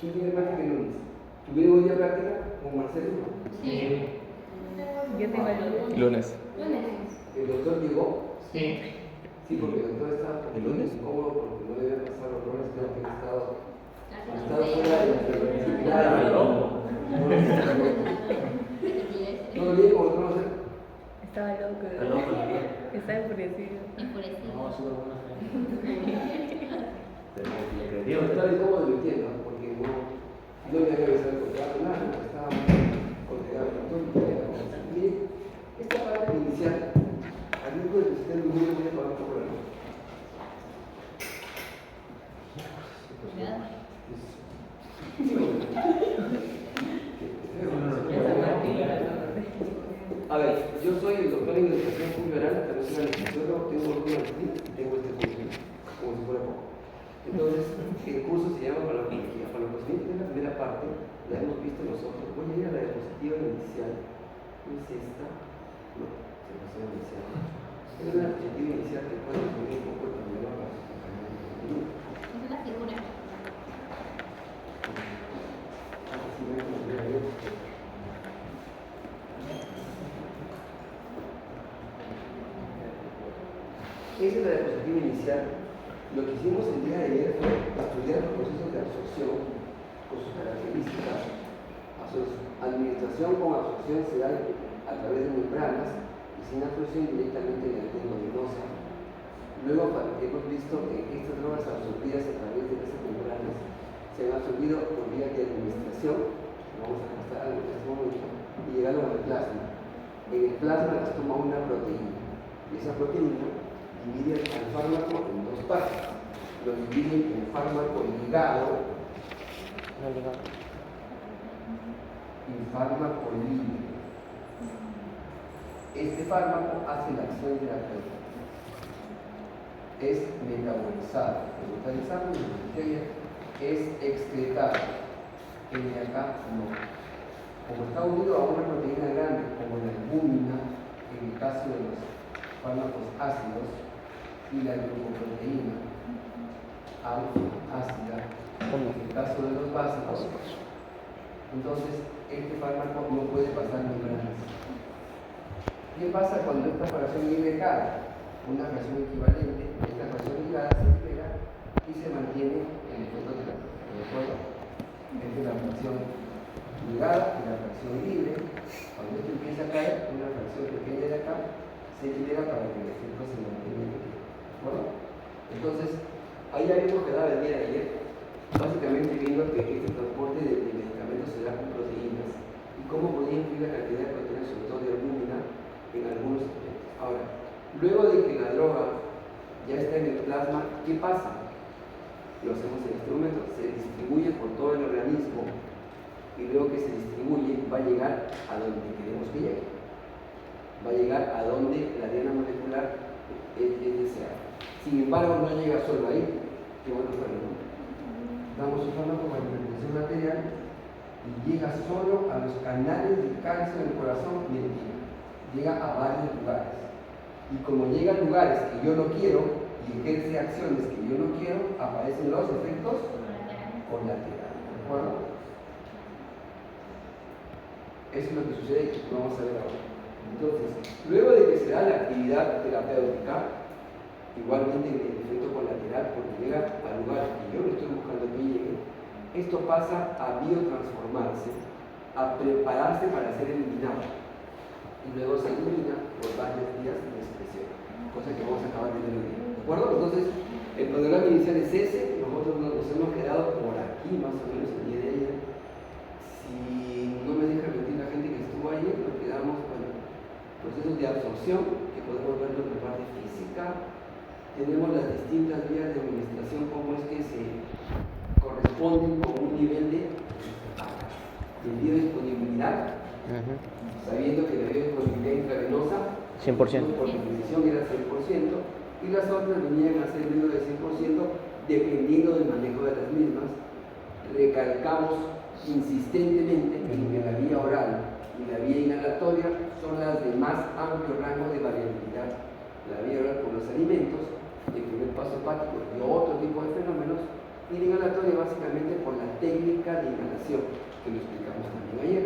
¿Quién tiene práctica el lunes? ¿Tuvieron hoy día práctica con Marcelo? Sí. Yo tengo el Lunes. ¿El doctor llegó? Sí. Sí, porque el doctor estaba ¿El lunes? incómodo porque no le había pasado los roles, creo que ha estado fuera de la ¿todo bien como otro no sé? Estaba loco. Está loco, Estaba enfurecido. No, súper buena fe. Yo estaba incómodo, lo entiendo, porque no me había avisado el contrato, nada, estaba colgado todo. Y esta parte inicial, al mismo de que usted no voy a pagar un poco la luz. A ver, yo soy el doctor en educación Julio Arana, también soy licenciado, tengo alguna y tengo este curso, como si fuera poco. Entonces, el curso se llama farmacología. Farmacología es la primera parte, la hemos visto nosotros. Voy a ir a la diapositiva inicial. ¿No es esta? No, se pasó a inicial. Es una diapositiva inicial que puede resumir un poco el problema para su compañero. Es una figura. Esa es la diapositiva inicial. Lo que hicimos el día de ayer fue estudiar los procesos de absorción con sus características. Administración con absorción se da a través de membranas y sin absorción directamente en la endovenosa. Luego hemos visto que estas drogas absorbidas a través de esas membranas se han absorbido por vía de administración. Vamos a gastar algo en este momento y llegaron al plasma. En el plasma las toma una proteína y esa proteína divide al fármaco en dos partes. Lo dividen en fármaco ligado y fármaco libre. Este fármaco hace la acción terapéutica. Es metabolizado. Metabolizado es excretado. El de acá no. Como está unido a una proteína grande, como la albúmina, en el caso de los fármacos ácidos, y la glucoproteína ácida, en el caso de los básicos, entonces este fármaco no puede pasar membranas. ¿Qué pasa cuando esta fracción libre cae? Una fracción equivalente, esta fracción ligada se libera y se mantiene el efecto terapéutico. ¿De acuerdo? Esta es la fracción ligada y la fracción libre. Cuando esto empieza a caer, una fracción pequeña de acá se libera para que el efecto se mantenga. ¿Bueno? Entonces, ahí ya vimos que daba el día de ayer, básicamente viendo que este transporte de medicamentos se da con proteínas y cómo podía influir la cantidad de proteínas, sobre todo de albúmina, en algunos aspectos. Ahora, luego de que la droga ya está en el plasma, ¿qué pasa? Lo hacemos en este momento, se distribuye por todo el organismo y luego que se distribuye va a llegar a donde queremos que llegue. Va a llegar a donde la diana molecular es deseada. Sin embargo, no llega solo ahí, que bueno para el mundo. Damos un fármaco para hipertensión arterial y llega solo a los canales de calcio del corazón, mentira. Llega a varios lugares. Y como llega a lugares que yo no quiero y ejerce acciones que yo no quiero, aparecen los efectos colaterales. ¿De acuerdo? Eso es lo que sucede y que vamos a ver ahora. Entonces, luego de que se da la actividad terapéutica, igualmente el efecto colateral, porque llega al lugar que yo no estoy buscando que llegue, esto pasa a biotransformarse, a prepararse para ser eliminado. Y luego se elimina por varios días de expresión, cosa que vamos a acabar de ver hoy día. ¿De acuerdo? Entonces, el programa inicial es ese, nosotros nos hemos quedado por aquí más o menos el día de ayer. Si no me deja mentir la gente que estuvo ayer, nos quedamos con procesos de absorción, que podemos verlo en la parte física. Tenemos las distintas vías de administración, cómo es que se corresponden con un nivel de biodisponibilidad, sabiendo que la biodisponibilidad intravenosa 100%. por definición era 100%, y las otras venían a ser menos de 100% dependiendo del manejo de las mismas. Recalcamos insistentemente en que la vía oral y la vía inhalatoria son las de más amplio rango de variabilidad. La vía oral por los alimentos, el primer paso hepático y otro tipo de fenómenos, Y la inhalatoria básicamente por la técnica de inhalación, que lo explicamos también ayer.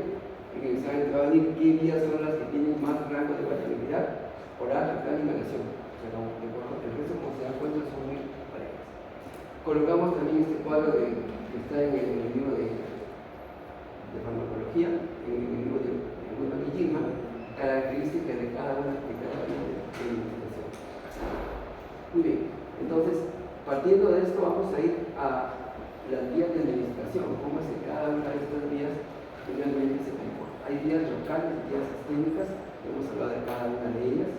En el examen te va a venir qué vías son las que tienen más rango de variabilidad, oral, rectal, inhalación. Pero de acuerdo, el resto, como se dan cuenta, son muy parejas. Colocamos también este cuadro que está en el libro de farmacología, en el libro de Goodman y Gilman, características de cada una de investigación. Muy bien, entonces, partiendo de esto, vamos a ir a las vías de administración, cómo es que cada una de estas vías finalmente se compone. Hay vías locales, vías sistémicas, hemos hablado de cada una de ellas.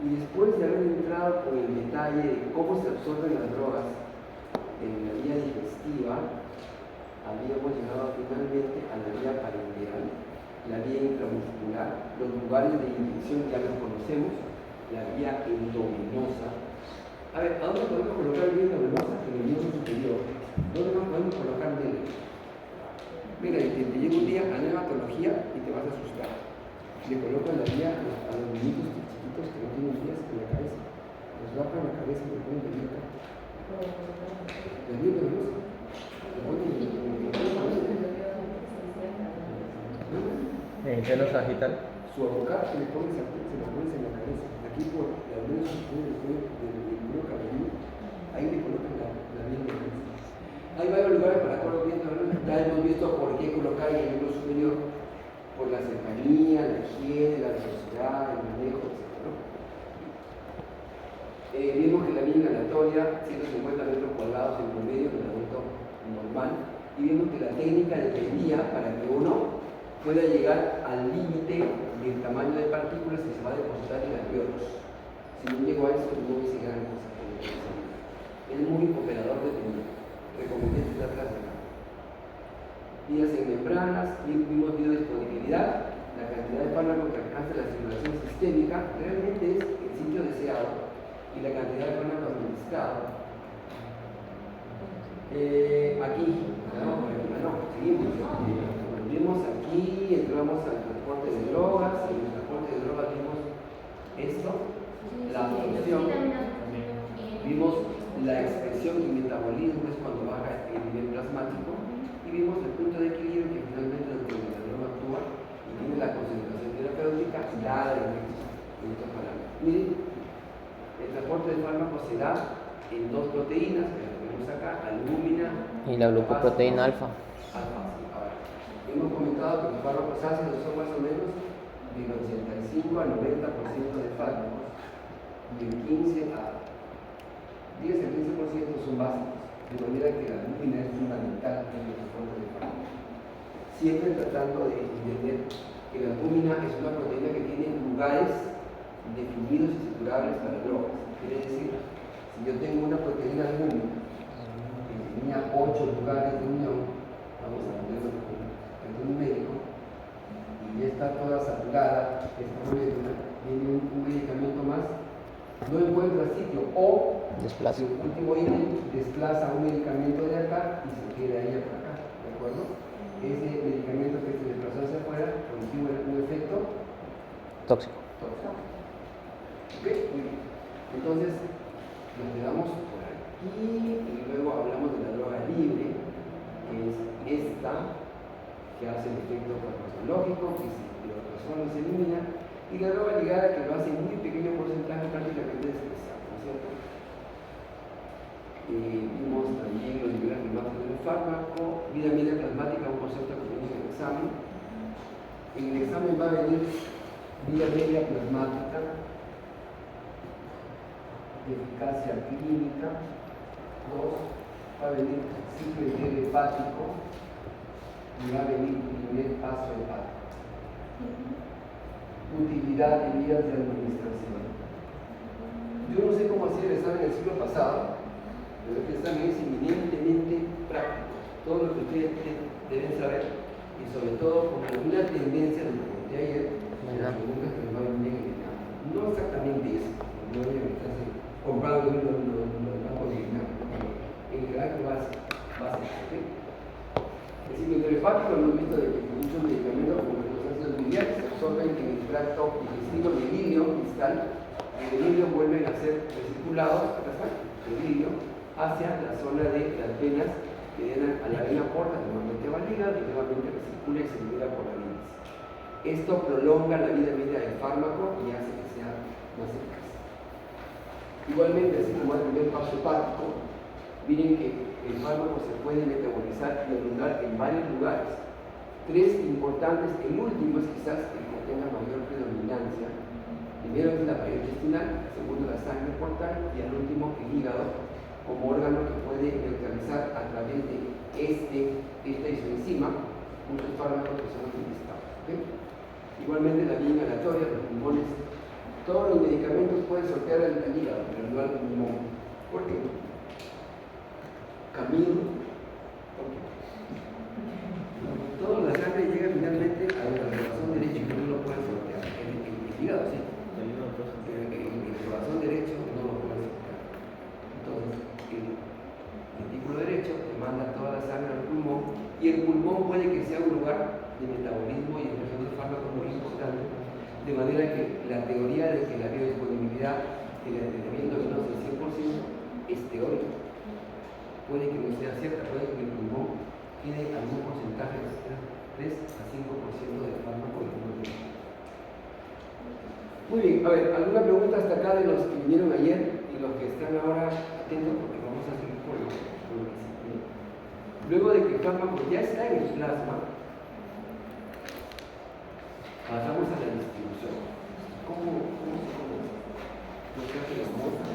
Y después de haber entrado con el detalle de cómo se absorben las drogas en la vía digestiva, habíamos llegado finalmente a la vía parenteral, la vía intramuscular, los lugares de inyección ya los conocemos, la vía endovenosa. A ver, ¿a dónde podemos colocar la vía endovenosa? En el miembro superior. ¿Dónde nos podemos colocar bien? Mira, te llega un día a la hematología y te vas a asustar. Le colocan la vía a los niñitos chiquitos que no tienen vías en la cabeza. Los rapan la cabeza y le ponen de vía acá. La vía endovenosa. ¿En qué nos agitan? Su abocado se lo pones en la cabeza. Aquí por la vena superior del cuero cabelludo, ahí le colocan la vía endovenosa. Hay varios lugares para colocar bien endovenosa. Ya hemos visto por qué colocar en el miembro superior. Por la cercanía, la higiene, la velocidad, el manejo, etc. Vimos que la vía inhalatoria, 150 metros cuadrados en promedio del adulto normal, y vimos que la técnica dependía para que uno pueda llegar al límite del tamaño de partículas que se va a depositar en alveolos. Si no llego a eso, no hubiese gran cosa. Es muy operador dependiente. Recomendé esta clase acá. Vías en membranas, vimos biodisponibilidad, la cantidad de fármaco que alcanza la circulación sistémica realmente es el sitio deseado y la cantidad de fármaco administrado. Aquí, seguimos. Volvimos aquí, entramos al transporte de drogas, y en el transporte de drogas vimos esto, la absorción, vimos la expresión y metabolismo, es cuando baja el nivel plasmático, y vimos el punto de equilibrio que finalmente donde la droga actúa y tiene la concentración terapéutica dada en estos parámetros. Miren, el transporte de fármacos se da en dos proteínas, que las tenemos acá, albúmina Y la glucoproteína alfa. Hemos comentado que los fármacos ácidos son más o menos del 85 al 90% de fármacos y el 10 al 15% son básicos, de manera que la albúmina es fundamental en el transporte de fármacos. Siempre tratando de entender que la albúmina es una proteína que tiene lugares definidos y triturables para drogas. Quiere decir, si yo tengo una proteína albúmina que tenía 8 lugares de unión, vamos a ponerlo un médico y ya está toda saturada esta molécula, viene un medicamento más, no encuentra sitio o Desplaza. el último ítem desplaza un medicamento de acá y se queda ella por acá, ¿de acuerdo? Ese medicamento que se desplazó hacia afuera consigue un efecto Tóxico. tóxico. ¿Ok? Muy bien. Entonces nos quedamos por aquí y luego hablamos de la droga libre, que es esta, que hace el efecto farmacológico, que si la persona se elimina, y la droga ligada que lo hace en muy pequeño porcentaje, prácticamente despreciable, ¿no es cierto? Vimos también los niveles climáticos del fármaco, vida media plasmática, un concepto que vimos en el examen. En el examen va a venir vida media plasmática, eficacia clínica, 2, va a venir ciclo entero hepático, y va a venir primer paso hepático. Utilidad de vías de administración. Yo no sé cómo hacía el examen el siglo pasado, pero este examen es eminentemente práctico. Todo lo que ustedes deben saber, y sobre todo como una tendencia de lo que conté ayer, de las preguntas que nos van bien en el campo. No exactamente eso, no deben estarse comprando los campos de dinámica, en general que va a ser ¿okay? El ciclo hepático hemos visto de que muchos medicamentos como los ácidos biliares se absorben en el tracto digestivo del ilio distal y el ilio vuelven a ser recirculados, acá está, el ilio, hacia la zona de las venas que llegan a la vena porta, normalmente va al hígado y nuevamente recircula y se libera por la linis. Esto prolonga la vida media del fármaco y hace que sea más eficaz. Igualmente, así como el primer paso hepático, miren que el fármaco se puede metabolizar y anular en varios lugares. Tres importantes, el último es quizás el que tenga mayor predominancia. Primero es la pared intestinal, segundo la sangre portal y al último el hígado, como órgano que puede neutralizar a través de esta isoenzima muchos fármacos que son utilizados. ¿Okay? Igualmente la vía inhalatoria, los pulmones, todos los medicamentos pueden sortear al hígado, pero no al pulmón. ¿Por qué? Camino, ¿por qué? Toda la sangre llega finalmente al corazón derecho que no lo puede sortear. El hígado sí, pero el corazón derecho no lo puede sortear. Entonces, el ventículo derecho te manda toda la sangre al pulmón y el pulmón puede que sea un lugar de metabolismo y expresión de fármacos muy importante, de manera que la teoría de que la biodisponibilidad del entrenamiento no es el 100% es teórica. Puede que no sea cierta, puede que el pulmón tiene algún porcentaje, 3 a 5% del fármaco y no tiene. Muy bien, a ver, ¿alguna pregunta hasta acá de los que vinieron ayer y los que están ahora atentos? Porque vamos a seguir por lo que sí. Luego de que el fármaco ya está en el plasma, pasamos a la distribución. ¿Cómo se conoce? ¿No se hace la cosa?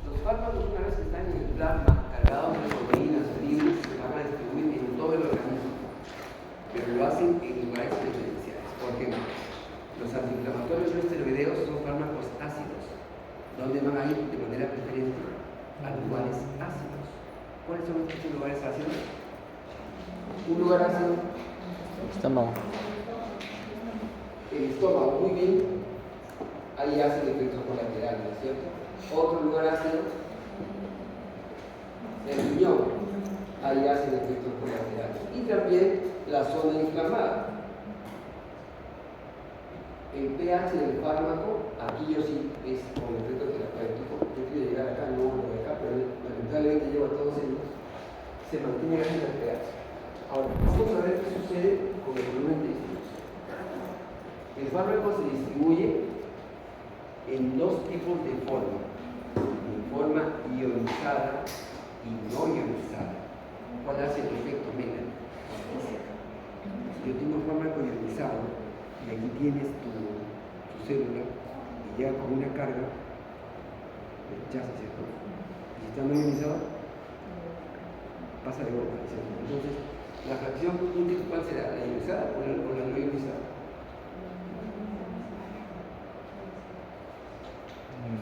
Los fármacos, una vez que están en el plasma, cargados de proteínas, virus, se van a distribuir en todo el organismo, pero lo hacen en lugares preferenciales. Por ejemplo, los antiinflamatorios no esteroideos son fármacos ácidos, donde van a ir de manera preferente a lugares ácidos. ¿Cuáles son estos lugares ácidos? Un lugar ácido. Estómago. El estómago, muy bien. Ahí hacen efectos colaterales, ¿no es cierto? Otro lugar ácido, el riñón, ahí hacen efectos colaterales. Y también la zona inflamada. El pH del fármaco, aquí yo sí es con efecto terapéutico. Yo quiero llegar acá, no lo de acá, pero lamentablemente llevo a todos ellos. Se mantiene así el pH. Ahora, vamos a ver qué sucede con el volumen de distribución. El fármaco se distribuye en dos tipos de forma, en forma ionizada y no ionizada. ¿Cuál hace el efecto Mena? Si yo tengo fármaco ionizado y aquí tienes tu célula y llega con una carga, rechaza, ¿cierto? Y si está no ionizado, pasa de golpe, ¿cierto? Entonces, la fracción única, ¿cuál será? ¿La ionizada o la no ionizada?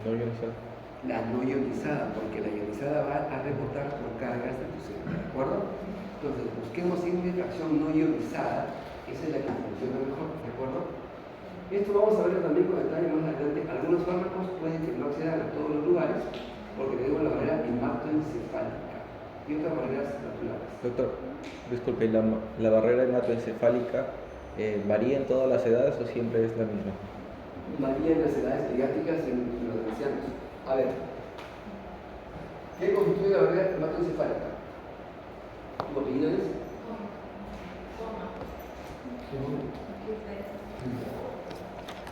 No ionizada. La no ionizada, porque la ionizada va a rebotar por cargas de tu célula, ¿de acuerdo? Entonces, busquemos siempre fracción no ionizada, esa es la que funciona mejor, ¿de acuerdo? Esto vamos a verlo también con detalle más adelante. Algunos fármacos pueden que no accedan a todos los lugares, porque tenemos la barrera hematoencefálica y otras barreras naturales. Doctor, disculpe, ¿la barrera hematoencefálica varía en todas las edades o siempre es la misma? Varía en las edades pediátricas y en los ancianos. A ver, ¿qué constituye la barrera hematoencefálica? ¿Tu opinión es?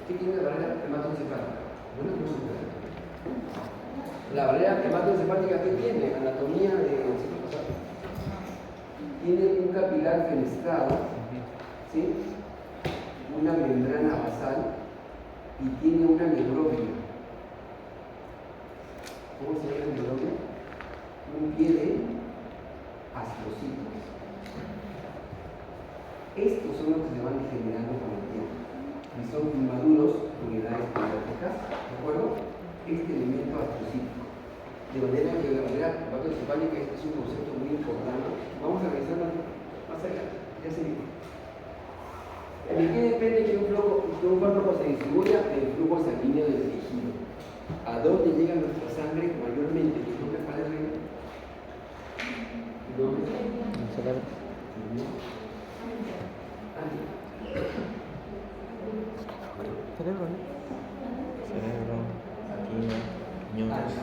¿Qué tiene la barrera hematoencefálica? Buena pregunta. La barrera hematoencefálica, ¿qué tiene? Anatomía de ciclo pasado. Tiene un capilar fenestrado, ¿sí? Una membrana basal y tiene una neurona. ¿Cómo se llama la neurona? Un pie de astrocitos. Estos son los que se van degenerando con el tiempo y son inmaduros con edades pediátricas, ¿de acuerdo? Este elemento astrocítico. De manera que la barrera hematoencefálica es un concepto muy importante. Vamos a revisarlo más allá, ya se viene. ¿De qué depende que un fármaco se distribuya? Del flujo sanguíneo del tejido. ¿A dónde llega nuestra sangre mayormente? ¿Qué es lo que pasa en el cerebro? Cerebro, ¿no? Cerebro, retina, riñones.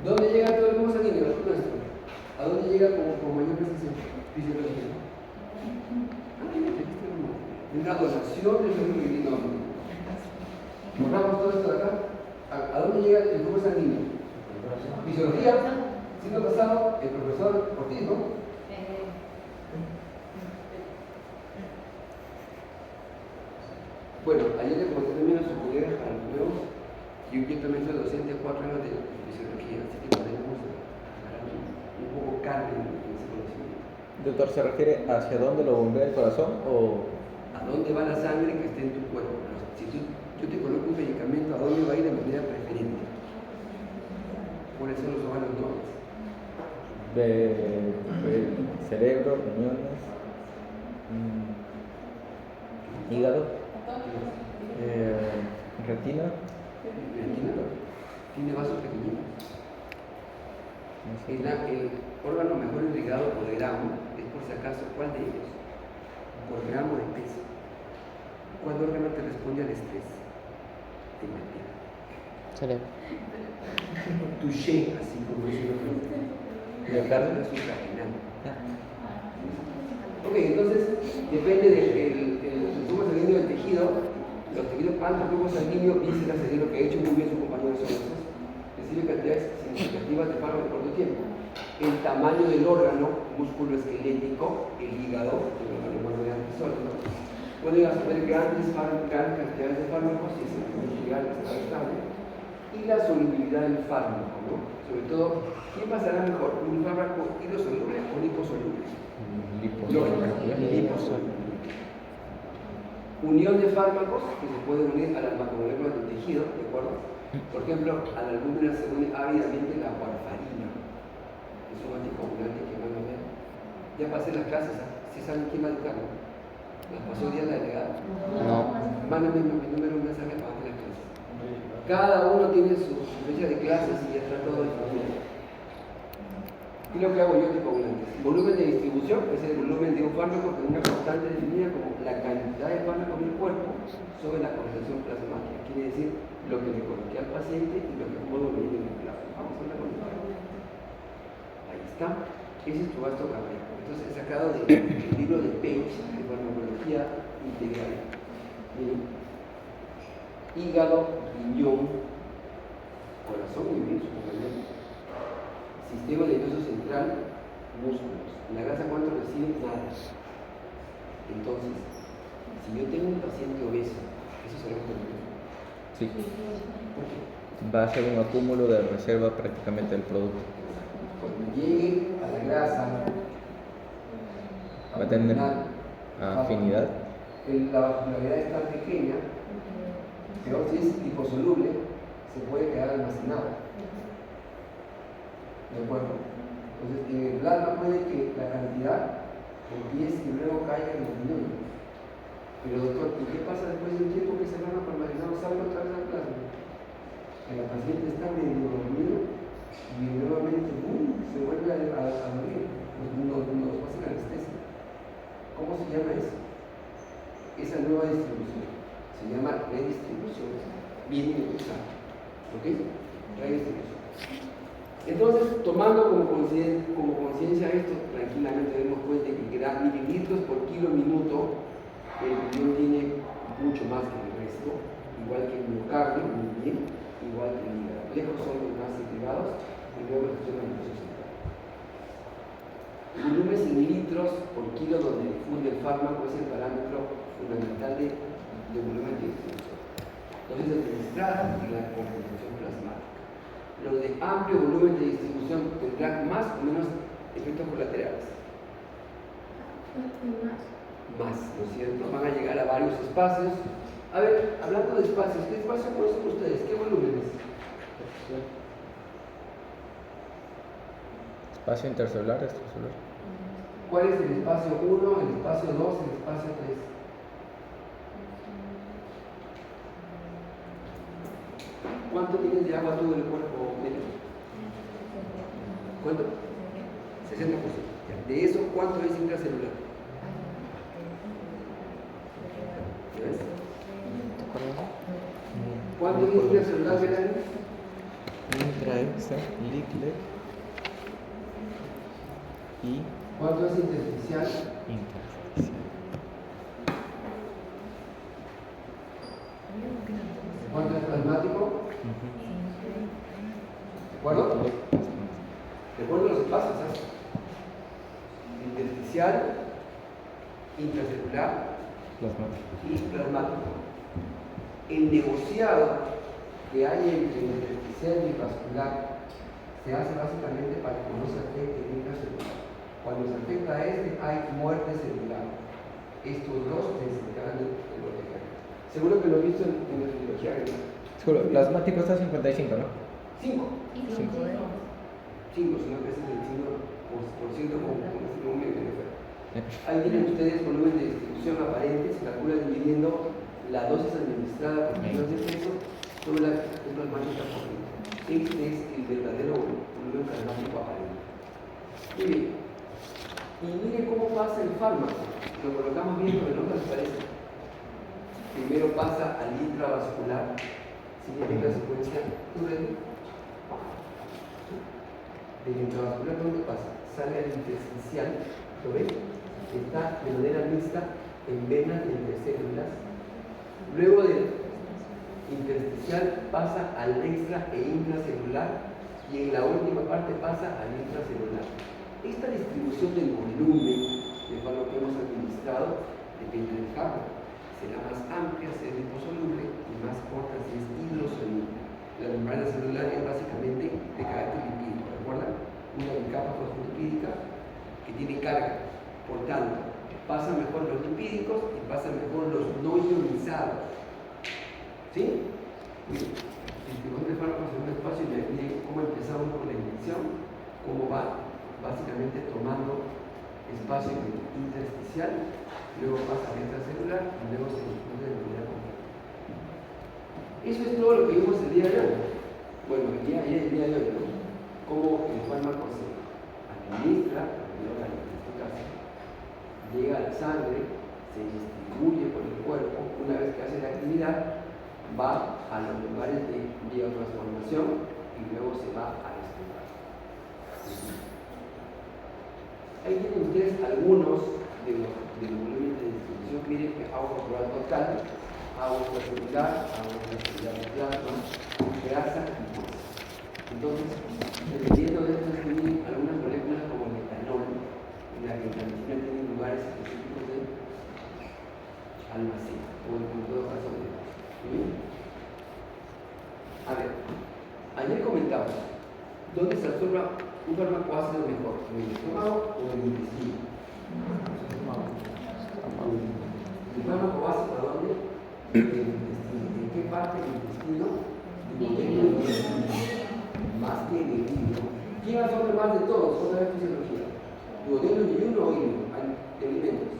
¿Dónde llega todo el globo sanguíneo? Nuestro. ¿A dónde llega como mayor precisión? Fisiología. Una donación del fluido divino. Borramos todo esto de acá. ¿A dónde llega el flujo sanguíneo? Fisiología. Siglo pasado, el profesor Ortiz, ¿no? Bueno, ayer le comenté también a sus colegas para los nuevos. Yo también soy docente 4 años de fisiología, así que podemos agarrar un poco carne en ese conocimiento. Doctor, ¿se refiere hacia dónde lo bombea el corazón o...? ¿A dónde va la sangre que esté en tu cuerpo? Si yo te coloco un medicamento, ¿a dónde va a ir de manera preferente? Por eso los órganos nobles. Cerebro, riñones, hígado, retina. Tiene vasos pequeñitos. El órgano mejor irrigado por gramo es, por si acaso, ¿cuál de ellos? Por gramo de peso. ¿Cuál órgano te responde al estrés? El mentira. Cerebro. Touché, así como dice el otro. Miocardio. Es suprarenal. Ok, entonces depende del flujo sanguíneo del tejido. Los tejidos, cuánto flujo sanguíneo, dice la serie, lo que ha hecho muy bien su compañero Sonosos, recibe cantidades significativas de fármaco por todo tiempo. El tamaño del órgano músculo esquelético, el hígado, el órgano humano de antes sólido, puede absorber grandes cantidades de fármacos si es llegar a estar estable. Y la solubilidad del fármaco, ¿no? Sobre todo, ¿quién pasará mejor? ¿Un fármaco hidrosoluble o liposoluble? Liposoluble. Unión de fármacos que se pueden unir a las macromoléculas del tejido, ¿de acuerdo? Por ejemplo, a la albúmina se une ávidamente la warfarina, que es un anticoagulante que van a ver. Ya pasé las clases, ¿sí saben quién va a educarlo? ¿Las pasó día la delegada? No. Mándame mi número, un mensaje para que las clases. Cada uno tiene su fecha de clases y ya está todo definido. ¿Y lo que hago yo anticoagulantes? Volumen de distribución es el volumen de un fármaco con una constante definida como la cantidad de fármaco en el cuerpo sobre la concentración plasmática. Quiere decir lo que le coloqué al paciente y lo que puedo medir en el plasma. Vamos a ver con el Ahí está. Ese es tu gasto cardíaco. Entonces he sacado del libro de Page, de farmacología integral. Miren. Hígado, riñón, corazón, muy bien, su compañero. Sistema nervioso central, músculos. La grasa, ¿cuánto recibe? Nada. Entonces, si yo tengo un paciente obeso, ¿eso será un problema? Sí. ¿Por qué? Va a ser un acúmulo de reserva prácticamente del producto. Cuando llegue a la grasa, Va a tener abdominal, afinidad. la vascularidad es tan pequeña, pero si es liposoluble, se puede quedar almacenado. ¿De acuerdo? Entonces, en el plasma puede que la cantidad empiece y luego caiga en el riñón. Pero, doctor, ¿y qué pasa después de un tiempo que ese plasma almacenado salga otra vez al plasma? Que la paciente está medio dormido y nuevamente se vuelve a morir. Nos pasa la anestesia. ¿Cómo se llama eso? Esa nueva distribución se llama redistribución. Bien interesante. ¿Ok? Redistribución. Entonces, tomando como conciencia esto, tranquilamente demos cuenta que mililitros por kilo minuto, el riñón tiene mucho más que el resto, igual que el miocardio, muy bien, igual que el hígado. Lejos son los más integrados y luego el sistema nervioso central. Volumen en litros por kilo donde difunde el fármaco es el parámetro fundamental de volumen de distribución. Entonces, administrada y la concentración plasmática. Los de amplio volumen de distribución tendrán más o menos efectos colaterales. Más, ¿no es cierto? Van a llegar a varios espacios. A ver, hablando de espacios, ¿qué espacio conocen ustedes? ¿Qué volúmenes? Espacio intercelular, extracelular. ¿Cuál es el espacio 1, el espacio 2, el espacio 3? ¿Cuánto tienes de agua tú en el cuerpo medio? ¿Cuánto? 60%. De eso, ¿cuánto es intracelular? ¿Ya ves? ¿Te acuerdas? ¿Cuánto es intracelular, Melanie? Intra, extra, líquido y ¿Cuánto es intersticial? intersticial. ¿Cuánto es plasmático? ¿De acuerdo? Recuerdo los espacios, ¿sabes? Intersticial, intracelular Plasmático. y plasmático. El negociado que hay entre intersticial y vascular se hace básicamente para que no se afecte el intracelular. Cuando se afecta a este, hay muerte celular. Estos dos se encargan de proteger. Seguro que lo he visto en la fisiología, ¿verdad? Seguro, plasmático está 55, ¿no? 5. 5. 5, sino que ese es el 5% como un medio. Ahí tienen ustedes volumen de distribución aparente, se calcula dividiendo la dosis administrada por kilos de peso sobre la plasmática por litro. Este es el verdadero volumen plasmático aparente. Muy bien. Y miren cómo pasa el fármaco. Lo colocamos bien con el nombre, ¿les parece? Primero pasa al intravascular, significa secuencia Turel. Del intravascular, ¿dónde pasa? Sale al intersticial, ¿lo ven? Está de manera mixta en venas entre células. Luego del intersticial pasa al extra e intracelular y en la última parte pasa al intracelular. Esta distribución del volumen de fármaco que hemos administrado depende del fármaco. Será más amplia si es liposoluble y más corta si es hidrosoluble. La membrana celular es básicamente de carácter lipídico, ¿recuerdan? Una bicapa fosfolipídica que tiene carga. Por tanto, pasan mejor los lipídicos y pasan mejor los no ionizados. ¿Sí? Miren, el distribuidor de fármacos en un espacio y miren cómo empezamos con la inyección, cómo va básicamente tomando espacio en el intersticial, luego pasa al extracelular y luego se distribuye de manera completa. Eso es todo lo que vimos el día de hoy. Bueno, el día de hoy, ¿no? Cómo el fármaco se administra, en este caso, llega a la sangre, se distribuye por el cuerpo, una vez que hace la actividad, va a los lugares de biotransformación y luego se va a explotar. Ahí tienen ustedes algunos de los volúmenes de distribución. Miren que agua corporal total, agua extracelular, agua extracelular de plasma, grasa y hueso. Entonces, dependiendo de esto, tienen algunas moléculas como el etanol, en la que la medicina tiene lugares específicos de almacén, o en todo caso de. A ver, ayer comentamos, ¿dónde se absorbe un fármaco ácido mejor? ¿En el estómago o en el intestino? ¿El fármaco ácido a dónde? En el intestino. ¿En qué parte del intestino? Más que en el hígado. ¿Quién absorbe más de todos? Otra vez fisiología. ¿Duodeno, yeyuno o hígado? Alimentos.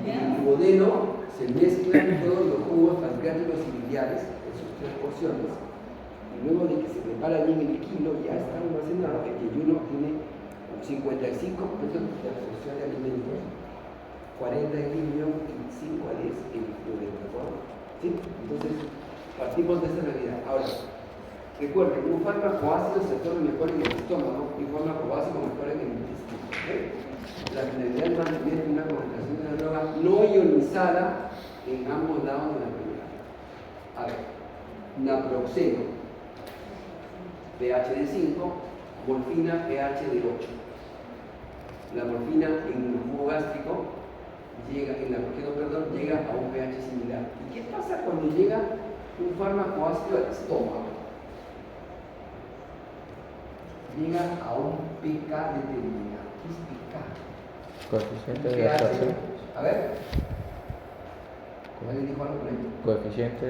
El duodeno se mezclan todos los jugos pancreáticos y biliares en sus 3 porciones y luego de que se prepara bien el kilo ya está almacenado. El yeyuno tiene un 55% de absorción de alimentos, 40 en hígado y 5 a 10 en duodeno, ¿de acuerdo? ¿Sí? Entonces partimos de esta realidad. Ahora, recuerden, un fármaco ácido se absorbe mejor en el estómago y un fármaco básico mejor en el intestino. ¿Okay? La finalidad es mantener una concentración de la droga no ionizada en ambos lados de la membrana. A ver, naproxeno, pH de 5, morfina, pH de 8. La morfina en el jugo gástrico llega, llega a un pH similar. ¿Y qué pasa cuando llega un fármaco ácido al estómago? Llega a un pK determinado. ¿Qué es pK? Coeficiente de absorción. A ver. ¿Alguien dijo algo por ahí? Coeficiente.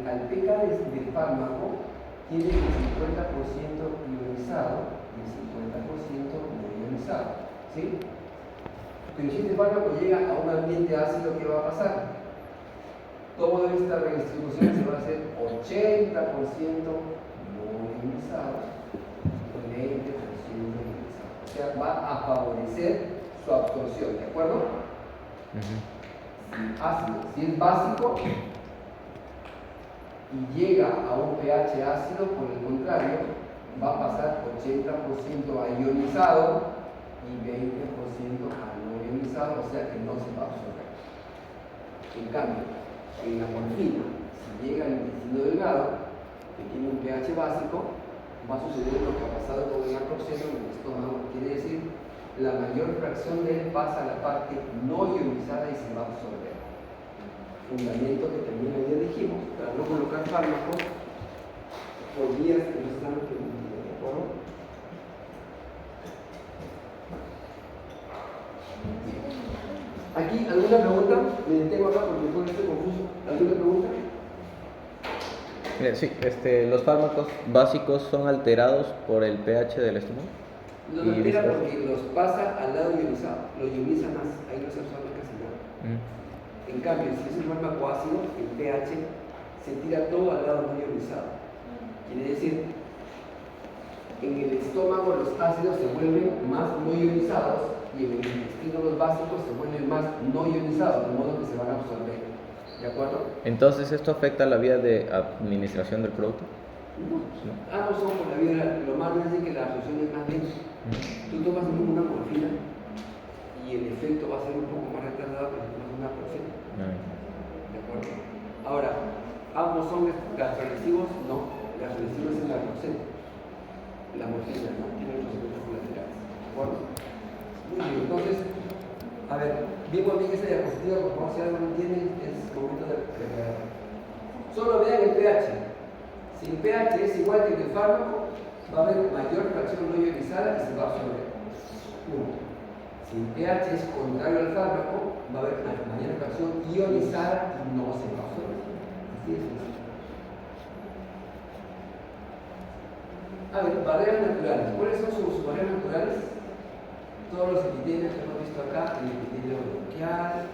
Al pK del fármaco tiene el 50% ionizado y el 50% no ionizado. ¿Sí? Pero si este fármaco llega a un ambiente ácido, ¿qué va a pasar? toda esta redistribución se va a hacer 80% no ionizado y 20% ionizado. O sea, va a favorecer su absorción, ¿de acuerdo? Ácido, si es básico y llega a un pH ácido, por el contrario, va a pasar 80% a ionizado y 20% a no ionizado, o sea que no se va a absorber. En cambio, en la morfina, si llega al intestino delgado, que tiene un pH básico, va a suceder lo que ha pasado con el naproxeno en el estómago, quiere decir, la mayor fracción de él pasa a la parte no ionizada y se va a absorber. Fundamento que también ya dijimos, para no colocar fármacos por vías que no están permitidas, ¿de acuerdo? Aquí, ¿alguna pregunta? Me detengo acá porque puede ser confuso. ¿Alguna pregunta? Sí, los fármacos básicos son alterados por el pH del estómago. Los Y altera viceversa. porque los pasa al lado ionizado, lo ioniza más, ahí no se absorbe casi nada. En cambio, si es un fármaco ácido, el pH se tira todo al lado no ionizado. Quiere decir, en el estómago los ácidos se vuelven más no ionizados y en el intestino los básicos se vuelven más no ionizados, de modo que se van a absorber. ¿De acuerdo? Entonces, ¿esto afecta la vía de administración del producto? No. Ambos son por la vía, lo malo es de que la absorción es más lenta. Tú tomas una morfina y el efecto va a ser un poco más retardado que si tomas una morfina. ¿De acuerdo? Ahora, ambos son gastroagresivos, no. Gastroagresivos es la naproxeno. La morfina no tiene los efectos colaterales. ¿De acuerdo? Muy bien, entonces, a ver, vimos bien esa diapositiva, por favor, si algo no entienden, es momento de preparar. Solo vean el pH. Si el pH es igual que el del fármaco, va a haber mayor fracción no ionizada y se va a absorber. Punto. Si el pH es contrario al fármaco, va a haber mayor fracción ionizada y no se va a absorber. Así es sencillo. A ver, barreras naturales. ¿Cuáles son sus barreras naturales? Todos los epitelios que hemos visto acá, el epitelio bronquial,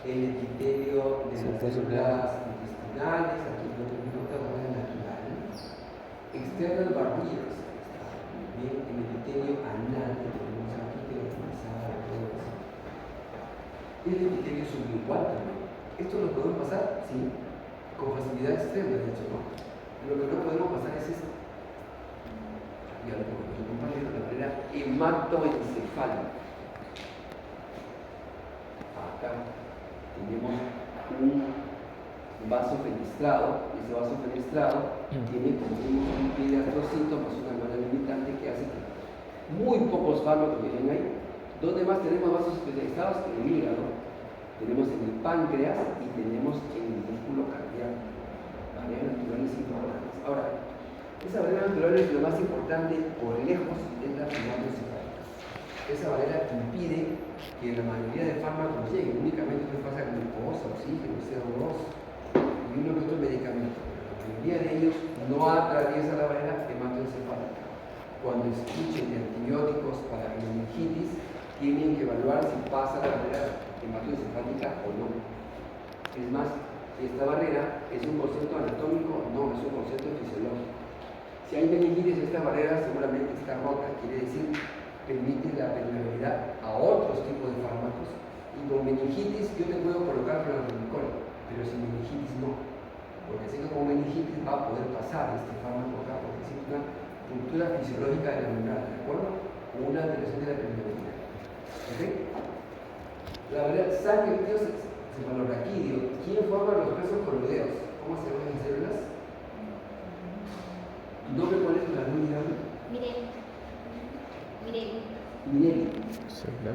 el epitelio de las células intestinales, aquí no tenemos otra barrera natural. External barriers, bien, el epitelio anal que tenemos aquí, que lo utilizaba todo eso. El epitelio sublingual también. ¿Esto lo podemos pasar? Sí, con facilidad extrema, de hecho, ¿no? Lo que no podemos pasar es esto. Ya lo pongo yo compañero, la barrera hematoencefálica. Acá tenemos un vaso fenestrado, ese vaso fenestrado tiene un pie de astrocito más una mala limitante que hace que muy pocos fármacos vienen ahí. ¿Dónde más tenemos vasos fenestrados? En el hígado, tenemos en el páncreas y tenemos en el músculo cardíaco. Barreras naturales importantes. Ahora, esa barrera natural es lo más importante por lejos es la hematoencefálica. Esa barrera impide que la mayoría de fármacos lleguen, únicamente nos pasa glucosa, oxígeno, CO2 y uno que otro medicamento. La mayoría de ellos no atraviesa la barrera hematoencefálica. Cuando escuchen de antibióticos para la meningitis, tienen que evaluar si pasa la barrera hematoencefálica o no. Es más, esta barrera es un concepto anatómico, no, es un concepto fisiológico. Si hay meningitis, esta barrera seguramente está rota, quiere decir, permite la permeabilidad a otros tipos de fármacos. Y con meningitis yo te puedo colocar cloromicol, pero sin meningitis no. Porque sé que con meningitis va a poder pasar este fármaco acá, porque existe una ruptura fisiológica de la membrana, ¿de acuerdo? O una alteración de la permeabilidad. ¿Ok? La barrera sangre cefalorraquídeo. ¿Quién forma los huesos coloideos? ¿Cómo se llaman las células? ¿No me pones la luz, Mirel? Mirel.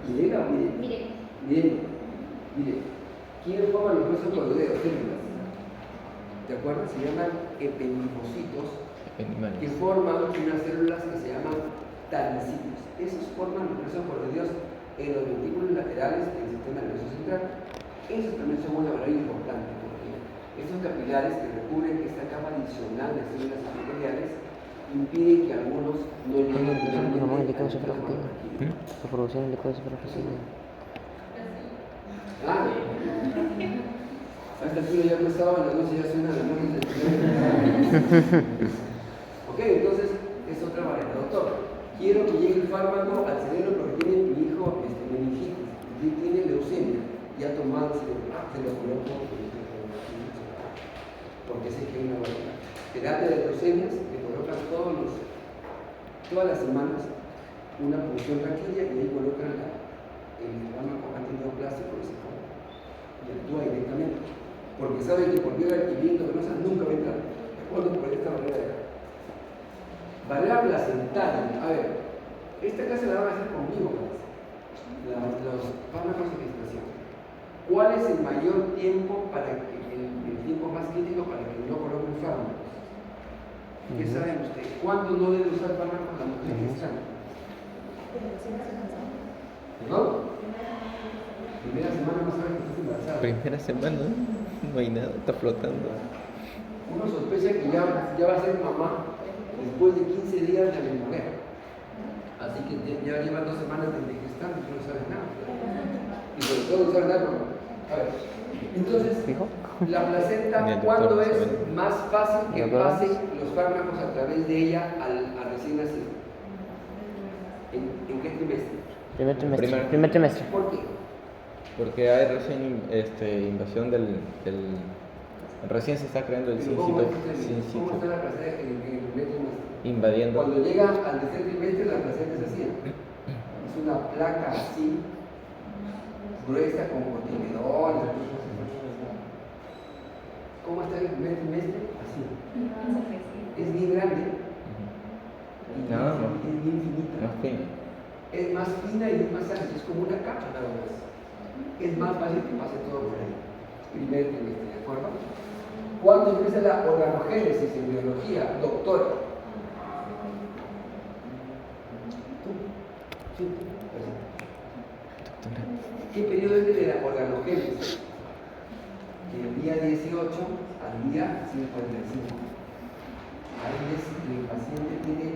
¿Mirel o Mirel? Mirel. ¿Quién forma los huesos coloideos? Células. ¿De acuerdo? Se llaman epenimocitos, que forman unas células que se llaman talicitos. Esos forman los huesos coloideos en los ventículos laterales del sistema nervioso central. Esos también son una barrera importante, porque estos capilares que recubren esta capa adicional de células epiteliales impiden que algunos no lleguen a La producción del licor cefalorraquídeo. Ah, esta altura ya no estaba, en la noche ya suena la noche del primer. Ok, entonces es otra barrera. Doctor, quiero que llegue el fármaco al cerebro porque tiene mi hijo meningitis, tiene leucemia, y ha tomado, se lo coloco porque sé que hay una barrera. Terapia de leucemias, que colocan todas las semanas una punción raquídea y ahí colocan el fármaco antineoplástico y se pone y actúa directamente, porque saben que por vía adquiriendo venosa nunca va a entrar, de acuerdo por esta barrera de acá. Barrera placentaria, a ver, esta clase la van a hacer conmigo, los fármacos de gestación. ¿Cuál es el mayor tiempo para que el tiempo más crítico para que no coloque un fármaco? ¿Qué saben ustedes? ¿Cuándo no debe usar fármacos la mujer gestante? ¿No? Primera semana no sabe que estás embarazada. Primera semana, no hay nada, está flotando. Uno sospecha que ya va a ser mamá después de 15 días de la mujer. Así que ya lleva 2 semanas de gestante y no sabe nada. Y sobre todo no sabe nada. A ver, entonces, la placenta, ¿cuándo es más fácil que pasen los fármacos a través de ella al recién nacido? ¿En qué trimestre? Primer trimestre. ¿Por qué? Porque hay recién invasión del recién se está creando el ¿Cómo sincito está la placenta en el primer trimestre? invadiendo. Cuando llega al tercer trimestre, la placenta es así. Es una placa así, gruesa, con contenedores. ¿Cómo está el primer trimestre? Así. Es bien grande. Y es bien finita. Más fino. Es más fina y es más ancha, es como una capa nada más. Es más fácil que pase todo por ahí. Primer trimestre, ¿de acuerdo? ¿Cuándo empieza la organogénesis en biología, doctora? Sí. ¿Qué periodo es de la organogénesis? Del día 18 al día 55. Ahí es que el paciente tiene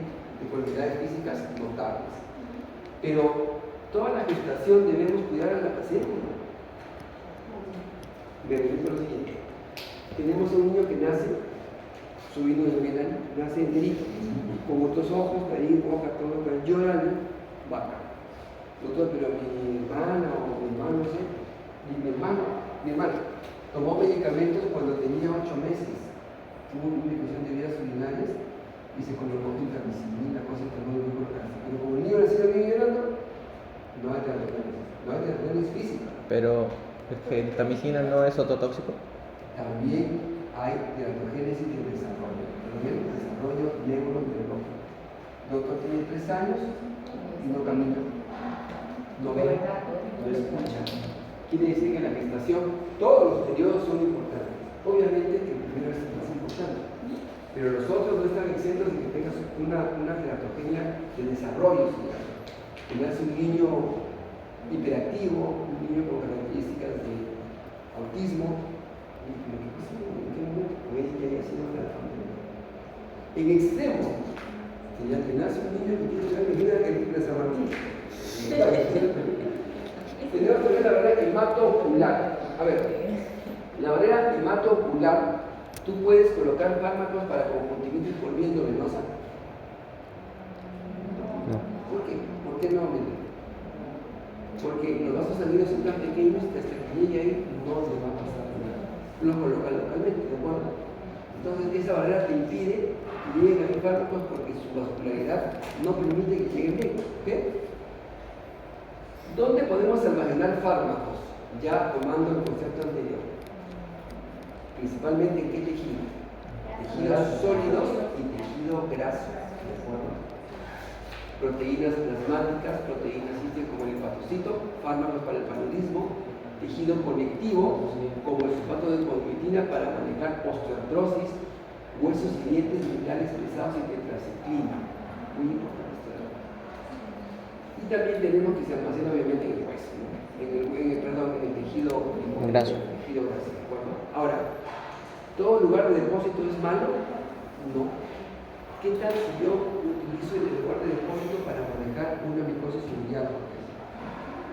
deformidades físicas notables. Pero toda la gestación debemos cuidar a la paciente. Me regreso a lo siguiente. Tenemos un niño que nace, subido de vena, nace enterito, con otros ojos, nariz, boca, todo, llorando, vaca. Doctor, pero mi hermana o mi hermano, no sé, mi hermano, tomó medicamentos cuando tenía 8 meses, tuvo una infección de vías urinarias y se colocó la cosa que no lo dijo. Pero como el niño nació bien llorando, no hay terapia física. Pero es que la tamicina no es ototóxico. También hay teratogénesis del desarrollo, el desarrollo neurobiológico. Doctor tiene 3 años y no camina, no ve, no escucha. Quiere decir que en la gestación todos los periodos son importantes. Obviamente que el primero es el más importante, pero los otros no están exentos de que tengas una teratogenia de desarrollo. Que nace un niño hiperactivo, un niño con características de autismo. ¿En qué momento puede que haya sido la familia? En extremo, que nace un niño que tiene una medida que es Martín. Tenemos también la barrera hematocular. A ver, la barrera hematocular, tú puedes colocar fármacos para conjuntivitis por vía endovenosa. ¿Por qué? ¿Por qué no, Miguel? Porque los vasos sanguíneos son tan pequeños que hasta que llegue ahí no le va a pasar nada. Lo coloca localmente, ¿de acuerdo? Entonces esa barrera te impide que lleguen ahí fármacos porque su vascularidad no permite que lleguen bien. ¿Ok? ¿Dónde podemos almacenar fármacos? Ya tomando el concepto anterior. Principalmente en qué tejido? Tejidos sólidos y tejido graso. ¿De acuerdo? Proteínas plasmáticas, proteínas como el hepatocito, fármacos para el paludismo, tejido conectivo, como el sulfato de conmitina para manejar osteoartrosis, huesos y dientes, minerales pesados y tetraciclina. Muy importante. Y también tenemos que se almacena obviamente en el hueso, ¿no? en el tejido graso. ¿De acuerdo? Ahora, ¿todo lugar de depósito es malo? No. ¿Qué tal si yo utilizo el lugar de depósito para manejar una micosis ciliar?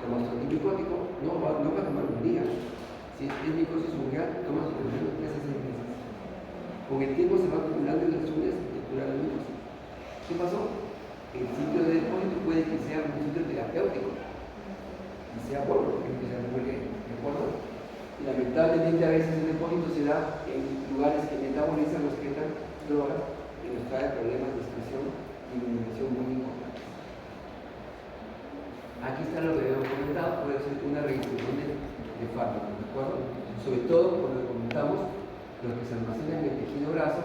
Tomas tu antibiótico, no va a tomar un día. Si es micosis fungal, tomas por ejemplo 3 a 6 meses. Con el tiempo se va acumulando en las uñas y te cura la micosis. ¿Qué pasó? El sitio de depósito puede que sea un sitio terapéutico y sea bueno, porque se remueve, ¿de acuerdo? Y lamentablemente a veces el depósito se da en lugares que metabolizan o excretan drogas y nos trae problemas de excreción y eliminación muy importantes. Aquí está lo que habíamos comentado, puede ser una redistribución de fármacos, ¿de acuerdo? Sobre todo, cuando comentamos, lo que se almacena en el tejido graso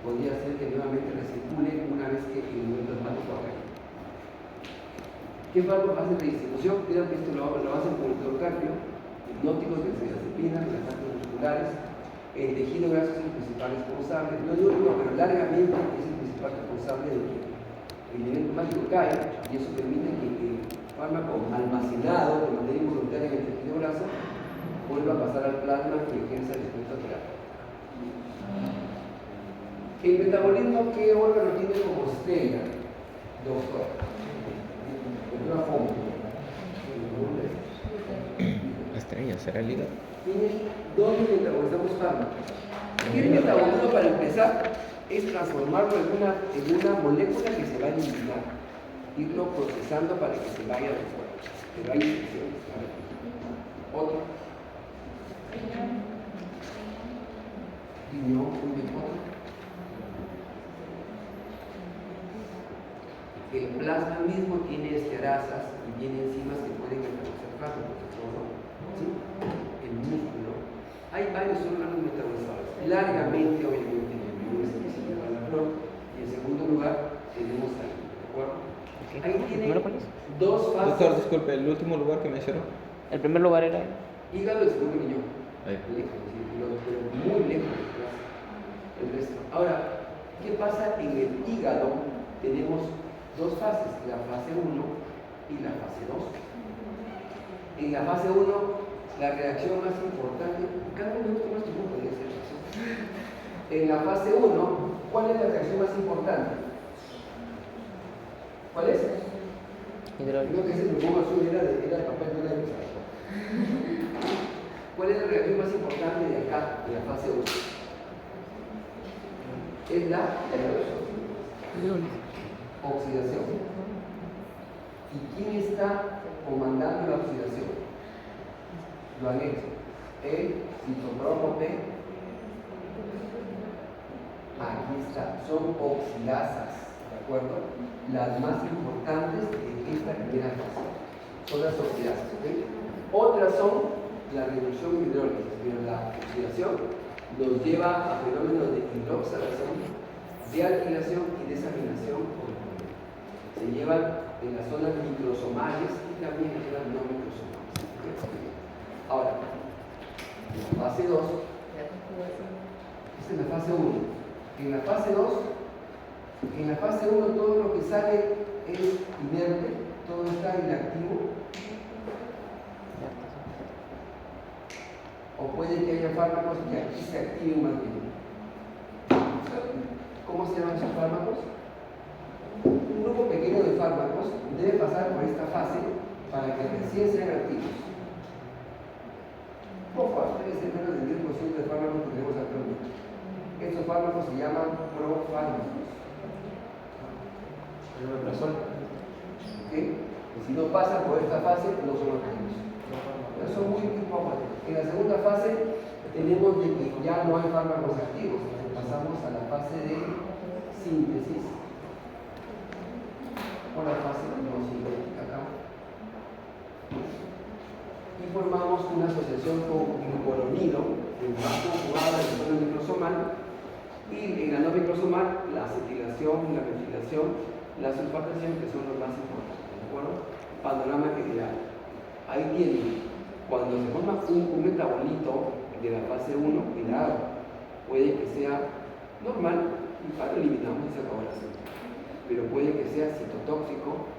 podría ser que nuevamente recircule una vez que el nivel de fármaco ha caído. ¿Qué fármacos hacen redistribución? Miren que esto lo hacen con el hidrocarpio, hipnóticos, benzodiazepinas, relajantes musculares. El tejido graso es el principal responsable, no es el único, pero largamente es el principal responsable de que el nivel plasmático cae y eso permite que el fármaco almacenado de manera involuntaria en el tejido graso vuelva a pasar al plasma y ejerza el efecto terapéutico. El metabolismo, ¿qué órgano tiene como estrella, doctor? Una fuente. Estrella, ¿será el hígado? Tiene dónde metabolizamos fármacos. Y el metabolismo, para empezar, es transformarlo en una molécula que se va a eliminar, irlo procesando para que se vaya de fuera. Pero hay excepciones. Otro. Riñón, un depósito. El plasma mismo tiene esterasas y tiene enzimas que pueden metabolizar fármacos. ¿Sí? El músculo. Hay varios órganos metabolizados. Largamente, obviamente, en el primer es el que se llama la flor. Y en segundo lugar, tenemos ahí. ¿De acuerdo? Ahí tiene ¿Primero cuál es? dos fases. Doctor, disculpe, el último lugar que mencionó. El primer lugar era. Hígado y segundo riñón. Ahí. Lejos, ¿sí? Pero muy lejos detrás. El resto. Ahora, ¿qué pasa en el hígado? Tenemos dos fases, la fase 1 y la fase 2. En la fase 1, la reacción más importante, cada uno más tu grupo de esa reacción. En la fase 1, ¿cuál es la reacción más importante? ¿Cuál es? Creo que ese grupo azul era el papel de la mesa. ¿Cuál es la reacción más importante de acá, de la fase 1? Es la oxidación. ¿Y quién está comandando la oxidación? Lo han hecho. El citocromo P. Aquí está. Son oxidasas, ¿de acuerdo? Las más importantes de esta primera fase. Son las oxidasas, ¿ok? Otras son la reducción y hidrólisis, pero la oxidación nos lleva a fenómenos de hidroxidación, de alquilación y desaminación. Se llevan en las zonas microsomales y también en las no microsomales. Ahora, en la fase 2, esta es la fase 1. En la fase 2, en la fase 1 todo lo que sale es inerte, todo está inactivo. O puede que haya fármacos que aquí se activen más bien. ¿Cómo se llaman esos fármacos? Un grupo pequeño de fármacos debe pasar por esta fase para que recién sean activos. Poco, debe ser menos del 10% de fármacos que tenemos actualmente. Estos fármacos se llaman profármacos. ¿Ok? Y si no pasan por esta fase, no son activos. Pero son muy pocos. En la segunda fase tenemos de que ya no hay fármacos activos. Pasamos a la fase de síntesis. O la fase no sintética acá. Y formamos una asociación con glucoronido en fase jugada en zona microsomal. Y en la no microsomal, la acetilación, la metilación, la sulfatación, que son los más importantes. ¿De acuerdo? Panorama general. Ahí tienen. Cuando se forma un metabolito de la fase 1, cuidado, puede que sea normal, y lo eliminamos y se acabó el asunto. Pero puede que sea citotóxico,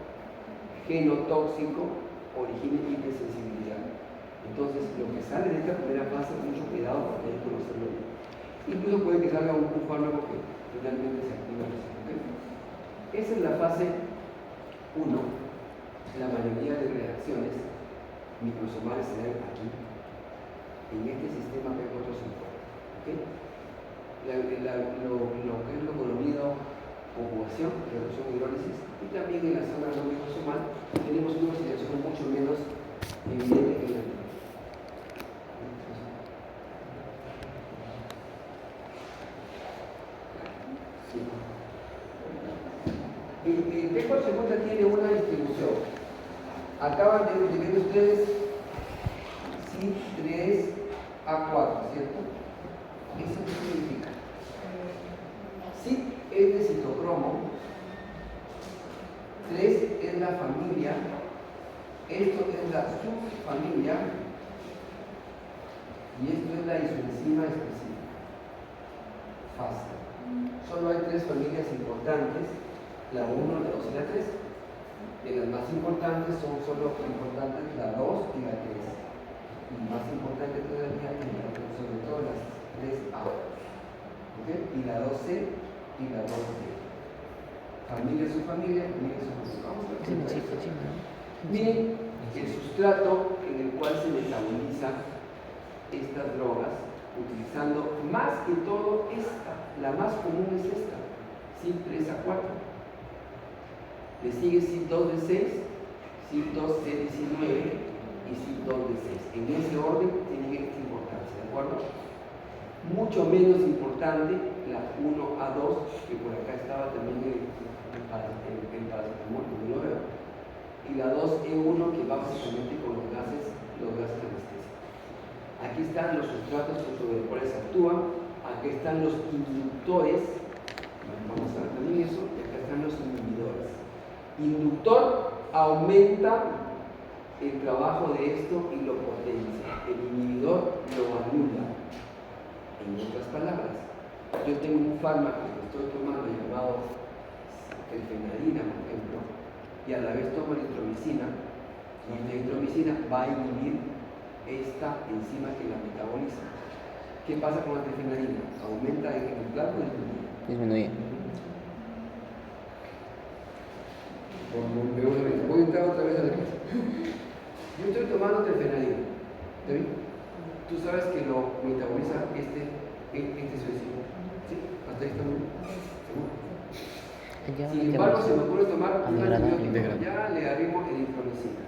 genotóxico, origine hipersensibilidad. Entonces, lo que sale de esta primera fase, mucho cuidado porque hay que conocerlo bien. Incluso puede que salga un fármaco que finalmente se activa. Esa es la fase 1. La mayoría de reacciones microsomales se dan aquí. en este sistema P450. ¿Okay? Lo que es lo conocido conjugación, reducción de hidrólisis, y también en la zona no liposomal tenemos una oxidación mucho menos evidente que en la anterior. El P450 tiene una distribución. Acaban de ver ustedes C3A4, ¿cierto? ¿Eso qué significa? CIT es de citocromo, 3 es la familia, esto es la subfamilia y esto es la isoenzima específica. Fácil. Solo hay 3 familias importantes, la 1, la 2 y la 3. De las más importantes son solo importantes la 2 y la 3. Y más importante todavía, sobre todo las 3A. ¿Okay? Y la 2C y la 2D. Familia, subfamilia, familia, subfamilia. Vamos a ver. Miren el sustrato en el cual se metabolizan estas drogas, utilizando más que todo esta. La más común es esta, CYP3A4. Le sigue CYP2D6, CYP2C19 y CYP2D6. En ese orden tienen esta importancia, ¿de acuerdo? Mucho menos importante la 1A2, que por acá estaba también el paracetamol, como lo veo, y la 2E1, que va básicamente con los gases anestésicos. Aquí están los sustratos sobre los cuales actúan, aquí están los inductores, vamos a ver también eso, y acá están los inhibidores. Inductor aumenta el trabajo de esto y lo potencia, el inhibidor lo anula. En otras palabras, yo tengo un fármaco que estoy tomando llamado fenadina, por ejemplo, y a la vez tomo eritromicina, y la eritromicina va a inhibir esta enzima que la metaboliza. ¿Qué pasa con la trifenadina? ¿Aumenta en el plato o disminuye? Disminuye. Voy a entrar otra vez a la clase. Yo estoy tomando trifenadina. ¿Está bien? Tú sabes que lo metaboliza este suicidio. ¿Sí? ¿Hasta ahí está muy bien? ¿Seguro? Sin embargo, se me ocurre tomar un antibiótico. Ya le arrimo eritromicina.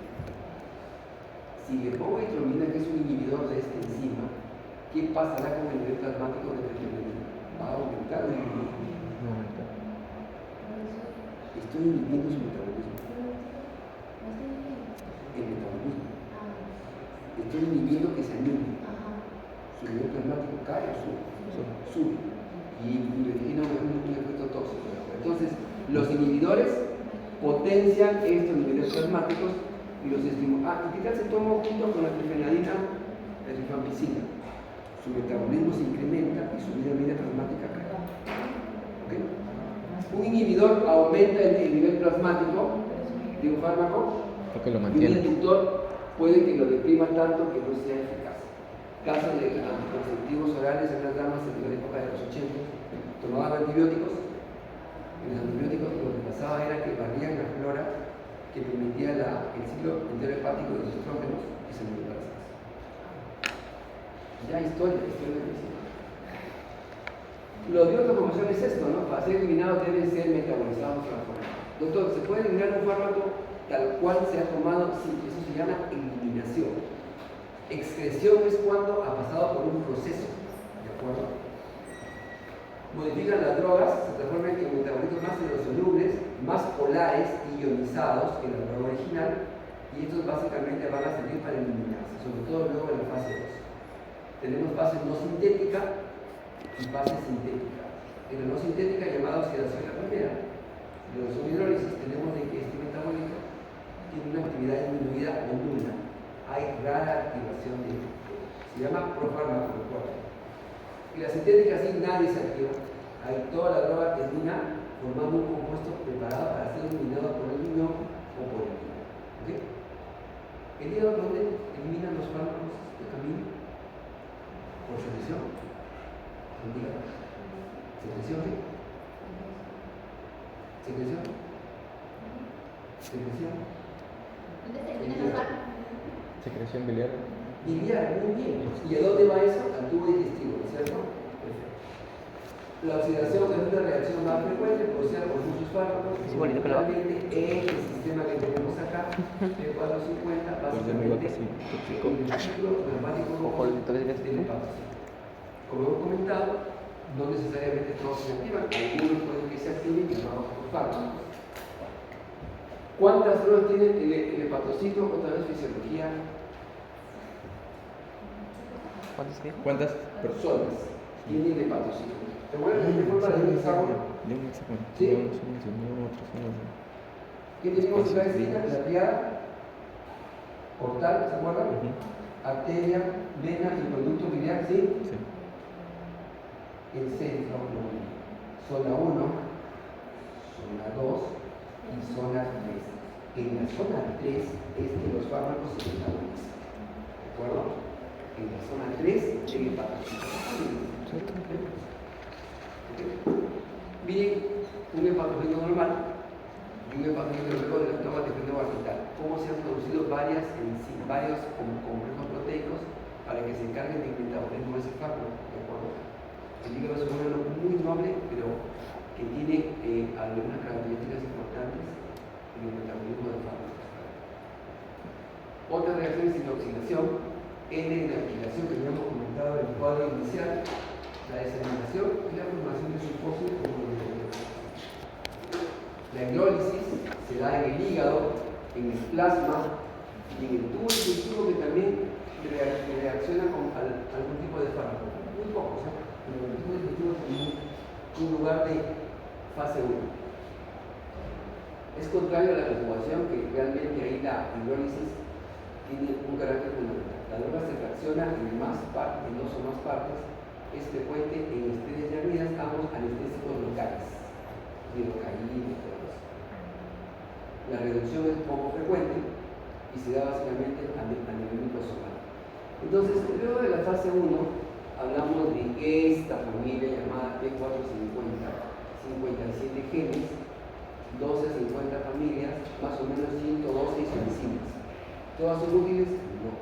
Si le pongo eritromicina, que es un inhibidor de esta enzima, ¿qué pasará con el nivel plasmático de eritromicina? ¿Va a aumentar o disminuir? Estoy inhibiendo su metabolismo. El metabolismo. Estoy inhibiendo que se anule. Su nivel plasmático cae o sube. Y tiene un efecto tóxico. Entonces, los inhibidores potencian estos niveles plasmáticos y los estimulan. ¿Y qué tal se toma junto con la trifenadina, la rifampicina? Su metabolismo se incrementa y su vida media plasmática cae. ¿Okay? Un inhibidor aumenta el nivel plasmático de un fármaco Porque lo y un mantiene. inductor puede que lo deprima tanto que no sea eficaz. Caso de anticonceptivos orales en las damas en la época de los 80 tomaban antibióticos. En los antibióticos lo que pasaba era que barrían la flora que permitía el ciclo enterohepático de los estrógenos y se murieron embarazadas. Ya historia de medicina. Lo de otra promoción es esto, ¿no? Para ser eliminados deben ser metabolizados a la forma. Doctor, ¿se puede eliminar un fármaco tal cual se ha tomado? Sí, eso se llama eliminación. Excreción es cuando ha pasado por un proceso, ¿de acuerdo? Modifican las drogas, se transforman en metabolitos más hidrosolubles, más polares y ionizados que la droga original, y estos básicamente van a servir para eliminarse, sobre todo luego en la fase 2. Tenemos fase no sintética y fase sintética. En la no sintética, llamada oxidación la primera, de los hidrólisis, tenemos de que este metabolito tiene una actividad disminuida o nula. Hay rara activación de él. Se llama profármaco. Y la sintética sí nadie se activa. Ahí toda la droga termina formando un compuesto preparado para ser eliminado por el riñón o por el hígado. ¿Okay? ¿El hígado dónde eliminan los fármacos de camino? Por secreción. ¿El hígado? ¿Secreción qué? ¿Secreción? ¿Secreción? ¿Dónde se eliminan los fármacos? Secreción biliar. Biliar, muy bien. ¿Y a dónde va eso? Al tubo digestivo, ¿cierto? Perfecto. La oxidación es una reacción más frecuente producida por muchos fármacos. Sí, bonito que lo haga. Realmente en el sistema que tenemos acá, de 450, Por eso me iba básicamente casi tóxico. en el ciclo plasmático Ojo, el toque del hepatocito. Como hemos comentado, no necesariamente todos se activan, algunos pueden que se activen y otros por fármacos. ¿Cuántas células tiene el hepatocito? Otra vez fisiología. ¿Cuántos dijo? ¿Cuántas Personas tienen el hepatocito. ¿Te acuerdas de qué forma de un hexágono? De un hexágono. Sí. Uno. ¿Qué tenemos en cada esquina? La triada, portal, ¿se acuerdan? Ujú. Arteria, vena y conducto biliar, ¿sí? Sí. El centro, zona 1, zona 2 y zona 3. En la zona 3 es que los fármacos se metabolizan. ¿De acuerdo? En la zona 3 el hepatocito. Miren, un hepatocito normal y un hepatocito luego del estómago de efecto orbital. Cómo se han producido varios complejos proteicos para que se encarguen del metabolismo de ese fármaco. ¿De acuerdo? El hígado es un órgano muy noble, pero que tiene algunas características importantes en el metabolismo del fármaco. Otras reacciones sin oxidación, N-inalquilación, que ya hemos comentado en el cuadro inicial, la desaminación y la formación de sulfóxido como la hidrólisis se da en el hígado, en el plasma y en el tubo digestivo, que también reacciona con algún tipo de fármaco. Muy poco, ¿sí? Pero el tubo digestivo es un lugar de fase 1. Es contrario a la conjugación, que realmente ahí la hidrólisis tiene un carácter fundamental. La droga se fracciona en dos o más partes. Es frecuente en estrellas y arritmias, ambos anestésicos locales, hidrocaína y todo eso. La reducción es poco frecuente y se da básicamente a nivel microsomal. Entonces, luego de la fase 1, hablamos de esta familia llamada P450, 57 genes, 12-50 familias, más o menos 112 isoenzimas. ¿Todas son útiles? No.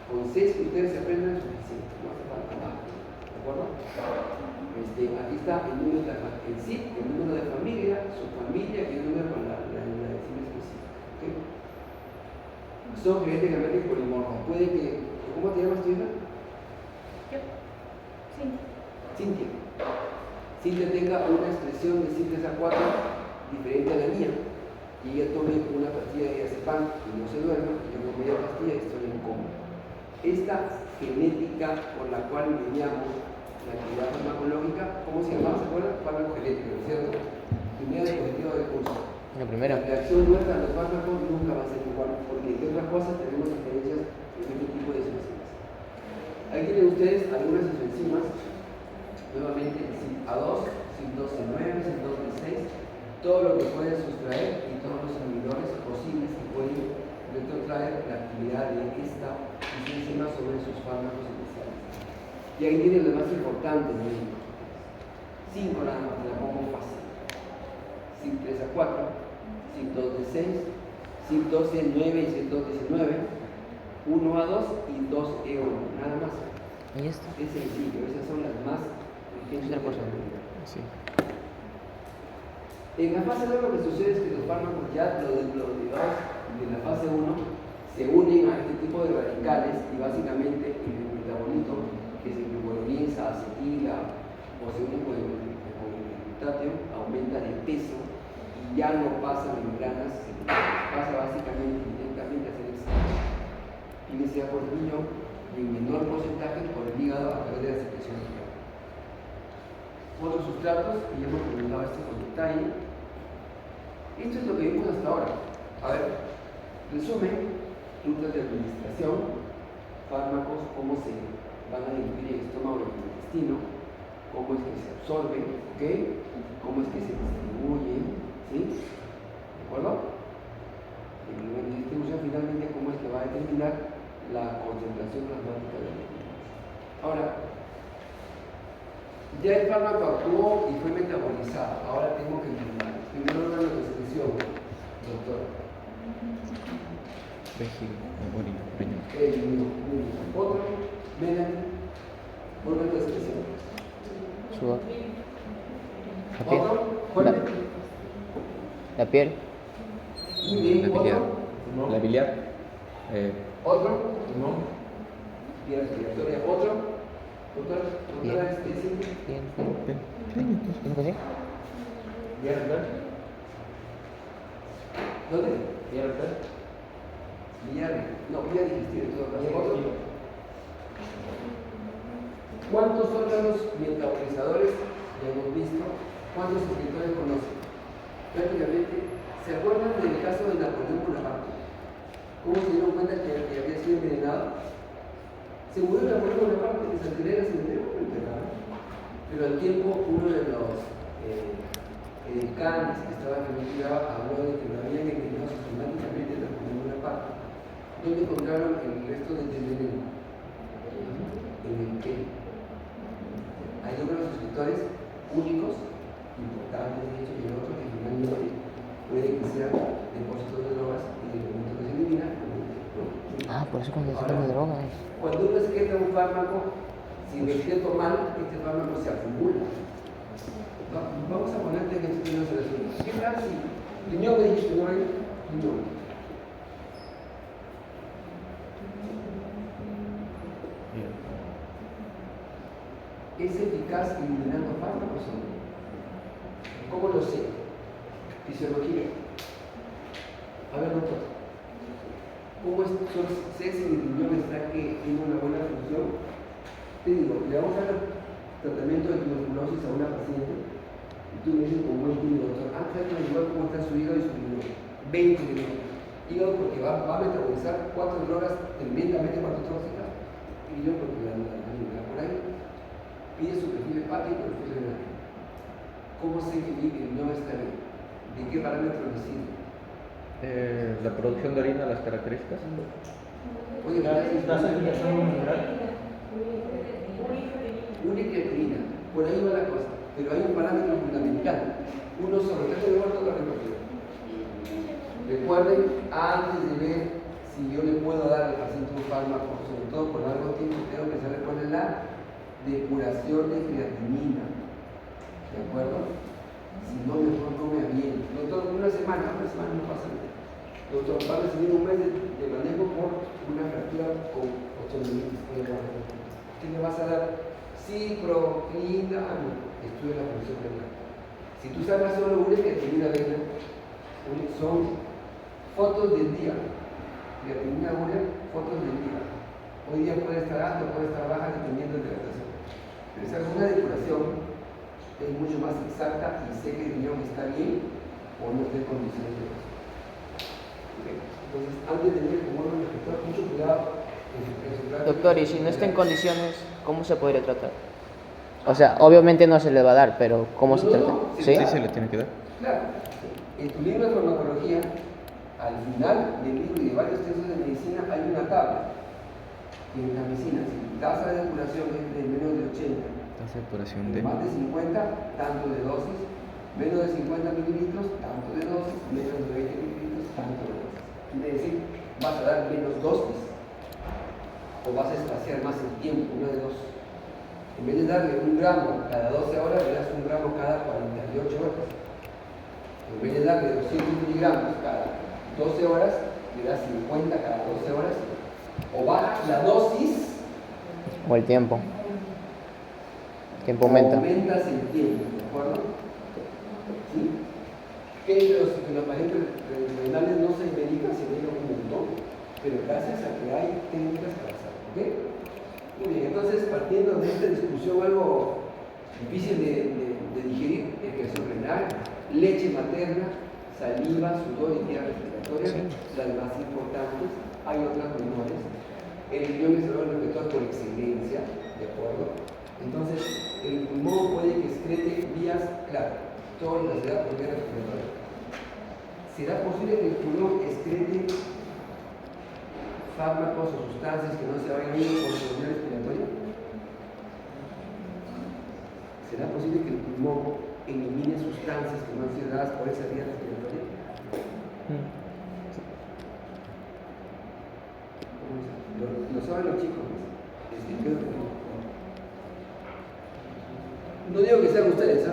Con 6 que ustedes se aprendan es suficiente, no hace falta más. ¿De acuerdo? Aquí está el número el SIP, el número de familia, su familia y el número con la enzima específica. ¿Okay? Son genéticamente polimorfos. Puede que. ¿Cómo te llamas, tu hija? Yo. Sí. Cintia. Cintia tenga una expresión de 5-4 diferente a la mía. Y ella tome una pastilla de diazepam y no se duerma, y yo tomo media pastilla y estoy en coma. Esta genética por la cual mediamos la actividad farmacológica, ¿cómo se llamaba? ¿Se acuerdan? Farmacogenética, ¿no es cierto? Primera diapositiva del curso. La primera. La reacción nuestra a los fármacos nunca va a ser igual, porque entre otras cosas tenemos diferencias en este tipo de isoenzimas. Aquí tienen ustedes algunas isoenzimas, nuevamente SIP-A2, SIP-12-9, SIP-12-6, todo lo que pueden sustraer y todos los inhibidores posibles que pueden retrotraer la actividad de esta isoenzima sobre sus fármacos especiales. Y ahí tienen lo más importante, ¿no? 5 nada más, la pongo fácil. SIP-3A4, SIP-2D6, SIP-12-9 y SIP-2-19, 1A2 y 2E1, nada más. ¿Y esto? Es sencillo, esas son las más urgentes. Sí. En la fase 2 lo que sucede es que los fármacos ya, los derivados de la fase 1, se unen a este tipo de radicales y básicamente el metabolito, que es el glucoronisa, acetila o se une con el glutatio, aumenta de peso y ya no pasa membranas, pasa básicamente directamente a ser extraído. Iniciado por el riñón y en menor porcentaje por el hígado a través de la secreción hepática. Otros sustratos, y hemos comentado esto con detalle. Esto es lo que vimos hasta ahora. A ver, resumen, rutas de administración, fármacos, cómo se van a dividir el estómago y el intestino, cómo es que se absorben, ¿ok? Cómo es que se distribuyen, ¿sí? ¿De acuerdo? En la distribución finalmente cómo es que va a determinar la concentración plasmática de los líquidos. Ahora, ya el fármaco actuó y fue metabolizado. Ahora tengo que eliminar. Primero órgano de excreción, doctor. Vejiga, orina, riñón. El riñón, muy bien. Otro, Melanie, vuelve a tu expresión. Sudor. La piel. Otro, Jorge. La piel. Muy bien, La biliar. otro. La biliar. Otro. No. Bien, respiratoria. Otro. Doctora, sí. Piel. ¿Tiene que ser? Hierro. ¿Dónde? Hierro. Vía, no, vía digestiva en todo caso. Otro. ¿Cuántos órganos metabolizadores ya hemos visto? ¿Cuántos escritores conocen? Prácticamente, ¿se acuerdan del caso de Napoleón Bonaparte? ¿Cómo se dieron cuenta que había sido envenenado? Se murió Napoleón Bonaparte, que se tiró se enteró, pero al tiempo uno de los canes que estaba retirado habló de que lo habían envenenado sistemáticamente a Napoleón Bonaparte. ¿Dónde encontraron el resto del veneno? En el pelo. Hay otros escritores únicos, importantes, de hecho, y otros que finalmente puede que sean depósitos de drogas y en el momento que se elimina, Ah, por eso cuando se ahora, come drogas. cuando uno excreta un fármaco, si lo excreto mal, este fármaco se acumula. Vamos a ponerte en este tema de la solución. ¿Qué tal si riñón me dijiste no hay? Riñón. ¿Es eficaz eliminando fármacos o no? ¿Cómo lo sé? Fisiología. A ver, doctor. ¿Cómo sé si mi riñón está que tiene una buena función? Te digo, le vamos a dar tratamiento de tuberculosis a una paciente y tú me dices como buen tío, doctor, antes de igual cómo está su hígado y su riñón. 20 riñones. Hígado porque va a metabolizar 4 drogas tremendamente patotóxicas y yo porque la por ahí pide su perfil hepático y perfil renal. ¿Cómo sé que mi riñón está bien? ¿De qué parámetro lo sirve? La producción de orina, las características. Oye, ¿Estás en la zona mineral? Unicreatinina, por ahí va la cosa, pero hay un parámetro fundamental. Uno sobre todo de vuelta la repetición. Recuerden, antes de ver si yo le puedo dar al paciente un fármaco, sobre todo por largo tiempo, tengo que saber cuál es la depuración de creatinina. ¿De acuerdo? Si no, mejor no me aviene. Doctor, una semana no pasa nada. Doctor, va a recibir un mes de manejo por una fractura con 8 milímetros. ¿Qué le vas a dar? Ciproclina, estudia la función renal. Si tú sacas solo una creatinina vena, son fotos del día. Creatinina urea, fotos del día. Hoy día puede estar alta, puede estar baja, dependiendo de la hidratación. Pero esa es una depuración, es mucho más exacta y sé que el riñón está bien o no está en condiciones de eso. Okay. Entonces, antes de ver cómo lo efectúa, mucho cuidado. Doctor, y si no está en condiciones, ¿cómo se podría tratar? O sea, obviamente no se le va a dar, pero ¿cómo se trata? ¿Sí? Sí, se le tiene que dar. Claro. En tu libro de farmacología, al final del libro y de varios textos de medicina, hay una tabla. Y en la medicina, si tu tasa de depuración es de menos de 80, Tasa de depuración de. más de 50, tanto de dosis, menos de 50 mililitros, tanto de dosis, menos de 20 mililitros, tanto de dosis. Quiere decir, vas a dar menos dosis o vas a espaciar más el tiempo, una de dos. En vez de darle 1 gramo cada 12 horas, le das 1 gramo cada 48 horas. En vez de darle 200 miligramos cada 12 horas, le das 50 cada 12 horas. O baja la dosis. O el tiempo. El tiempo aumenta. Aumentas el tiempo, ¿de acuerdo? ¿Sí? Que los pacientes renales no se medican, se medican un montón, pero gracias a que hay técnicas para hacerlo, ¿ok? Muy bien, entonces partiendo de esta discusión algo difícil de digerir, excreción renal, leche materna, saliva, sudor y vía respiratoria, las más importantes, hay otras menores. El riñón es el órgano rector por excelencia, ¿de acuerdo? Entonces, el pulmón puede que excrete vías, claro, todo lo que se da por vía respiratoria. ¿Será posible que el pulmón excrete fármacos o sustancias que no se vayan a ir por su vía respiratoria? ¿Será posible que el pulmón elimine sustancias que no han sido dadas por esa vía respiratoria? Lo saben los chicos. No digo que sean ustedes,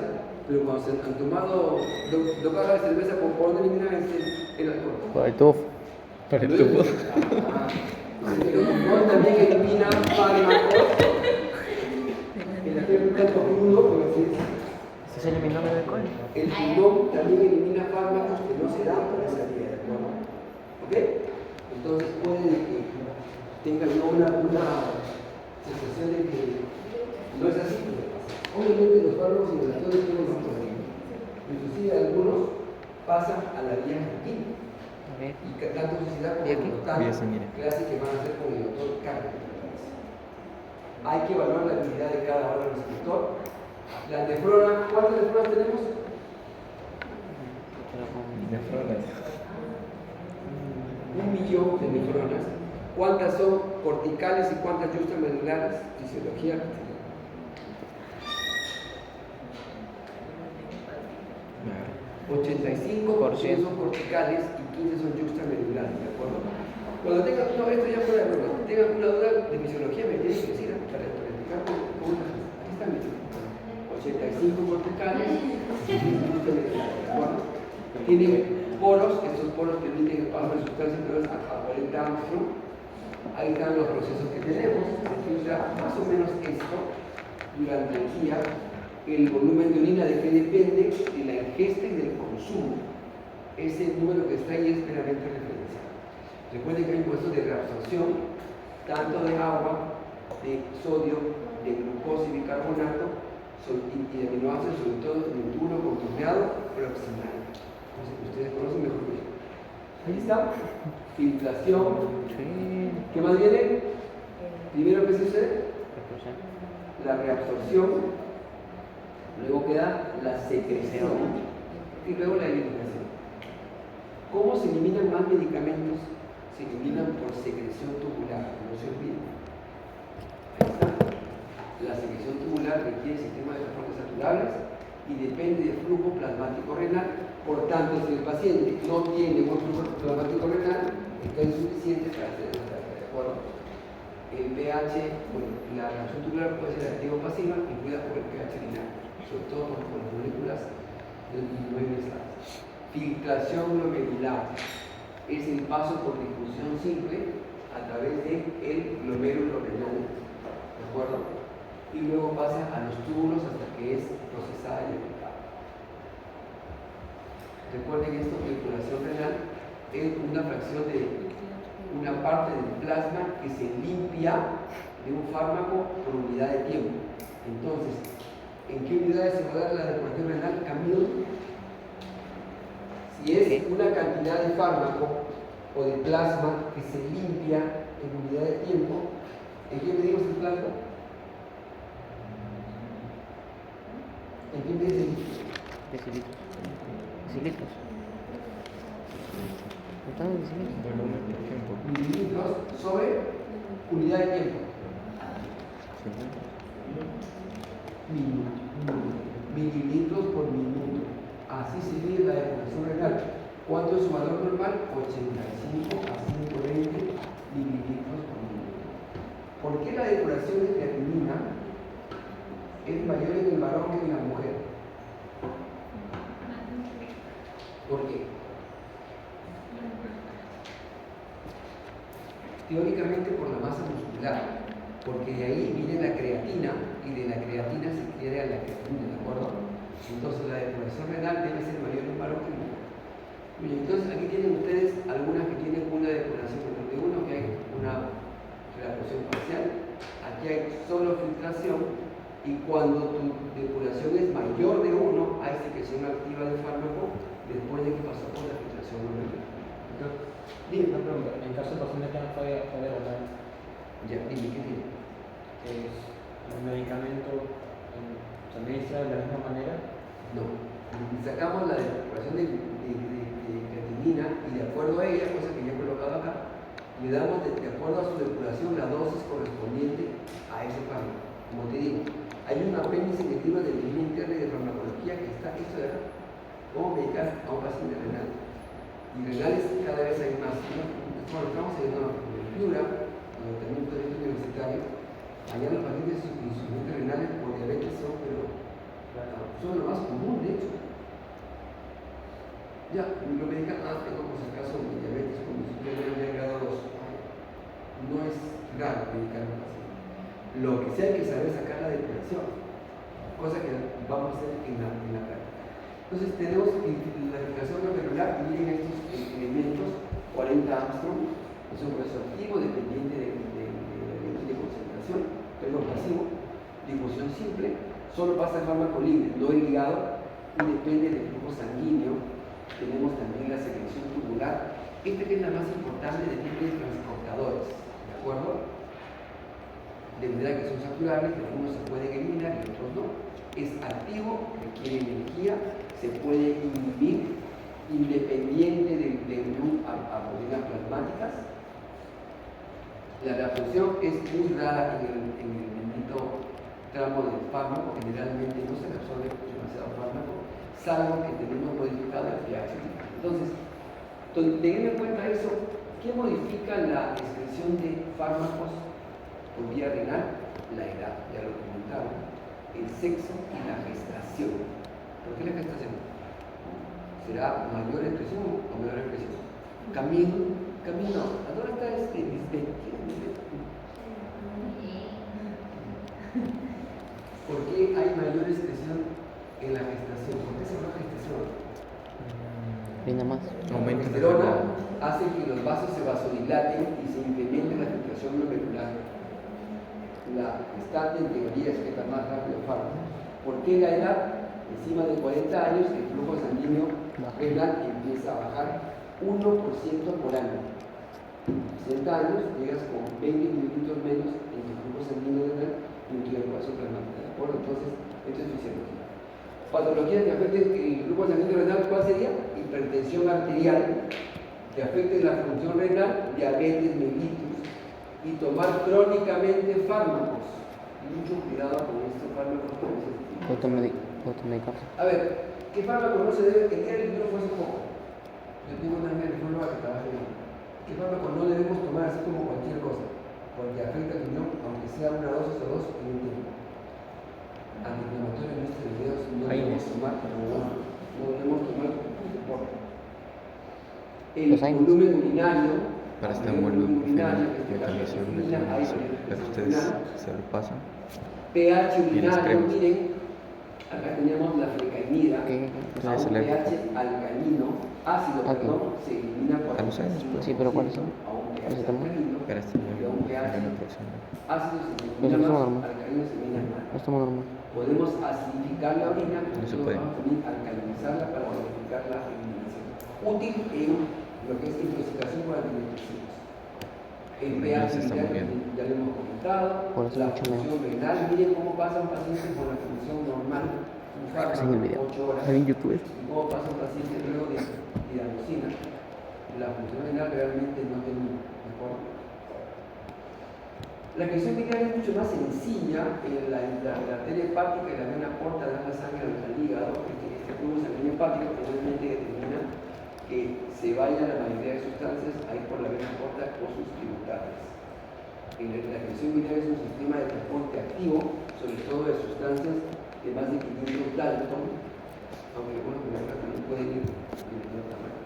pero cuando se han tomado dos cajas de cerveza, ¿por dónde eliminan el alcohol? Por el tufo. Para el tubo. El alcohol también elimina fármacos. El alcohol, como así es. ¿Se eliminó el alcohol? El pulmón también elimina fármacos que no se dan para esa vía, ¿de acuerdo? ¿Ok? Entonces puede que tengan una sensación de que no es así. Obviamente los fármacos inhalatorios tienen más poder. Inclusive algunos pasan a la vía sanguínea. Y dan toxicidad como el total clase que van a hacer con el doctor Carlos. Hay que evaluar la actividad de cada órgano receptor. La nefrona, ¿cuántas nefronas tenemos? Nefronas. 1 millón de nefronas. ¿Cuántas son corticales y cuántas justamedulares? Fisiología. 85% son corticales y 15 son justamedulares, ¿de acuerdo? Cuando tengan, no, esto ya fuera de broma, tengan una duda de fisiología, me tienen que decir para explicar cómo aquí está mi 85 corticales y 15 justamedulares, ¿de acuerdo? Tienen poros, estos poros permiten el paso de sustancias a 40 Armstrong. Ahí están los procesos que tenemos, se filtra más o menos esto durante el día. El volumen de orina de qué depende de la ingesta y del consumo. Ese número que está ahí es meramente referencial. Recuerden que hay un proceso de reabsorción tanto de agua, de sodio, de glucosa y bicarbonato y de aminoácidos, sobre todo del duro contorneado proximal. Ustedes conocen mejor que yo. Ahí está. Filtración. ¿Qué más viene? Primero, ¿qué sucede? La reabsorción. Luego queda la secreción y luego la eliminación. ¿Cómo se eliminan más medicamentos? Se eliminan por secreción tubular, no se olviden. Ahí está. La secreción tubular requiere sistema de transporte saturables y depende del flujo plasmático renal. Por tanto, si el paciente no tiene buen flujo plasmático renal, está insuficiente para hacer esta tarea, ¿de acuerdo? El pH, bueno, la reacción tubular puede ser activa o pasiva, incluida por el pH renal, sobre todo por las moléculas del globulares. Filtración glomerular es el paso por difusión simple a través del glomérulo renal, ¿de acuerdo? Y luego pasa a los túbulos hasta que es procesada y aplicada. Recuerden que esta circulación renal es una fracción de una parte del plasma que se limpia de un fármaco por unidad de tiempo. Entonces, ¿en qué unidades se va a dar la depuración renal? Camilo. Si es una cantidad de fármaco o de plasma que se limpia en unidad de tiempo, ¿en qué medimos el plasma? ¿En qué medimos el líquido? Decilitros. Decilitros. ¿Están en decilitros? Volumen por tiempo. Mililitros sobre unidad de tiempo. Mililitros por minuto. Así se mide la depuración renal. ¿Cuánto es su valor normal? 85 a 120 mililitros por minuto. ¿Por qué la depuración de creatinina es mayor en el varón que en la mujer? ¿Por qué? Teóricamente por la masa muscular, porque de ahí viene la creatina y de la creatina se crea la creatina, ¿de acuerdo? Entonces la depuración renal debe ser mayor en varón que en mujer. Bien, entonces aquí tienen ustedes algunas que tienen una depuración renal de uno, que hay una reabsorción parcial, aquí hay solo filtración, y cuando tu depuración es mayor de 1, hay secreción activa de fármaco después de que pasó por la filtración renal. Dime una pregunta, en caso de paciente que no puede renal, Ya, dime, ¿qué tiene? ¿el medicamento se administra de la misma manera? No. Si sacamos la depuración de creatinina y de acuerdo a ella, cosa que ya he colocado acá, le damos de acuerdo a su depuración la dosis correspondiente a ese fármaco. Como te digo, hay un apéndice en el libro de medicina interna y de farmacología que está esto de acá. ¿Cómo medicar a un paciente renal? Y renales cada vez hay más. Bueno, estamos en una Piura, donde también un proyecto universitario. Allá los pacientes insuficientes renales por diabetes son, pero Son lo más común, de hecho. Ya, lo medican, tengo por si acaso mi diabetes con mi superior de grado 2. No es raro medicar a un paciente. Lo que sí hay que saber es sacar la depuración, cosa que vamos a hacer en la práctica. Entonces tenemos la fijación glomerular, miren estos elementos, 40 Armstrong, es un proceso activo dependiente de concentración, perdón, pasivo, difusión simple, solo pasa el fármaco libre, no el ligado, y depende del flujo sanguíneo. Tenemos también la secreción tubular, esta que es la más importante de tipos transportadores, ¿de acuerdo? De manera que son saturables, pero algunos se pueden eliminar y otros no. Es activo, requiere energía, se puede inhibir independiente del grupo a proteínas plasmáticas. La reabsorción es muy rara en el bendito tramo del fármaco, generalmente no se reabsorbe demasiado fármaco, salvo que tenemos modificado el pH. Entonces, teniendo en cuenta eso, ¿qué modifica la excreción de fármacos por vía renal? La edad, ya lo comentaba, el sexo y la gestación. ¿Por qué la gestación? ¿Será mayor expresión o menor expresión? Camino, ¿a dónde está este Lisbeth? ¿Por qué hay mayor expresión en la gestación? ¿Por qué se llama gestación? Viene más. La progesterona hace que los vasos se vasodilaten y se incremente la filtración glomerular. La gestante en teoría excreta más rápido el fármaco. ¿Por qué la edad? Encima de 40 años el flujo sanguíneo renal empieza a bajar 1% por año. 60 años llegas con 20 mililitros menos en tu flujo sanguíneo renal y en tu evacuación plasmática. ¿De acuerdo? Entonces, esto es fisiología. Patologías que afecten el flujo sanguíneo renal, ¿cuál sería? Hipertensión arterial, que afecte la función renal, diabetes mellitus, y tomar crónicamente fármacos. Mucho cuidado con estos fármacos. Automedicarse. A ver, ¿qué fármaco no se debe? El día del libro fue hace poco. Yo tengo una amiga nefróloga que trabaja en ¿qué fármaco no debemos tomar así como cualquier cosa? Porque afecta tu riñón, aunque sea una dosis o dos en un tiempo. Antiinflamatorio en estos videos no debemos tomar, no debemos tomar por el volumen urinario. Para este volumen urinario, yo también soy la que ustedes se lo pasan. pH urinario, miren, acá tenemos la flecainida, a un pH alcalino, ácido, perdón, se elimina por Sí, pero ¿cuáles son? a un pH alcalino, Para este y a un volumen pH aproximado. ácido se Pues elimina esto más, normal. alcalino se elimina más. Esto es normal. Podemos acidificar la orina, No se nosotros puede. vamos a venir a alcalinizarla para modificar la eliminación. Útil en lo que es intoxicación por antidepresivos. El pH Se está urinario, moviendo. ya lo hemos comentado, Por eso la mucho función renal, miren cómo pasa un paciente con la función normal, un En el fármaco, video. 8 horas, En YouTube. y cómo pasa un paciente luego de tiramocina. La función renal realmente no termina, ¿de acuerdo? La excreción biliar es mucho más sencilla, la arteria hepática y la vena porta dan la sangre al hígado, este flujo sanguíneo hepático probablemente determina que se vaya la mayoría de sustancias ahí por la vena porta o sus tributarias. La excreción biliar es un sistema de transporte activo, sobre todo de sustancias de más de 500 Dalton, aunque algunas moléculas también pueden ir de menor tamaño.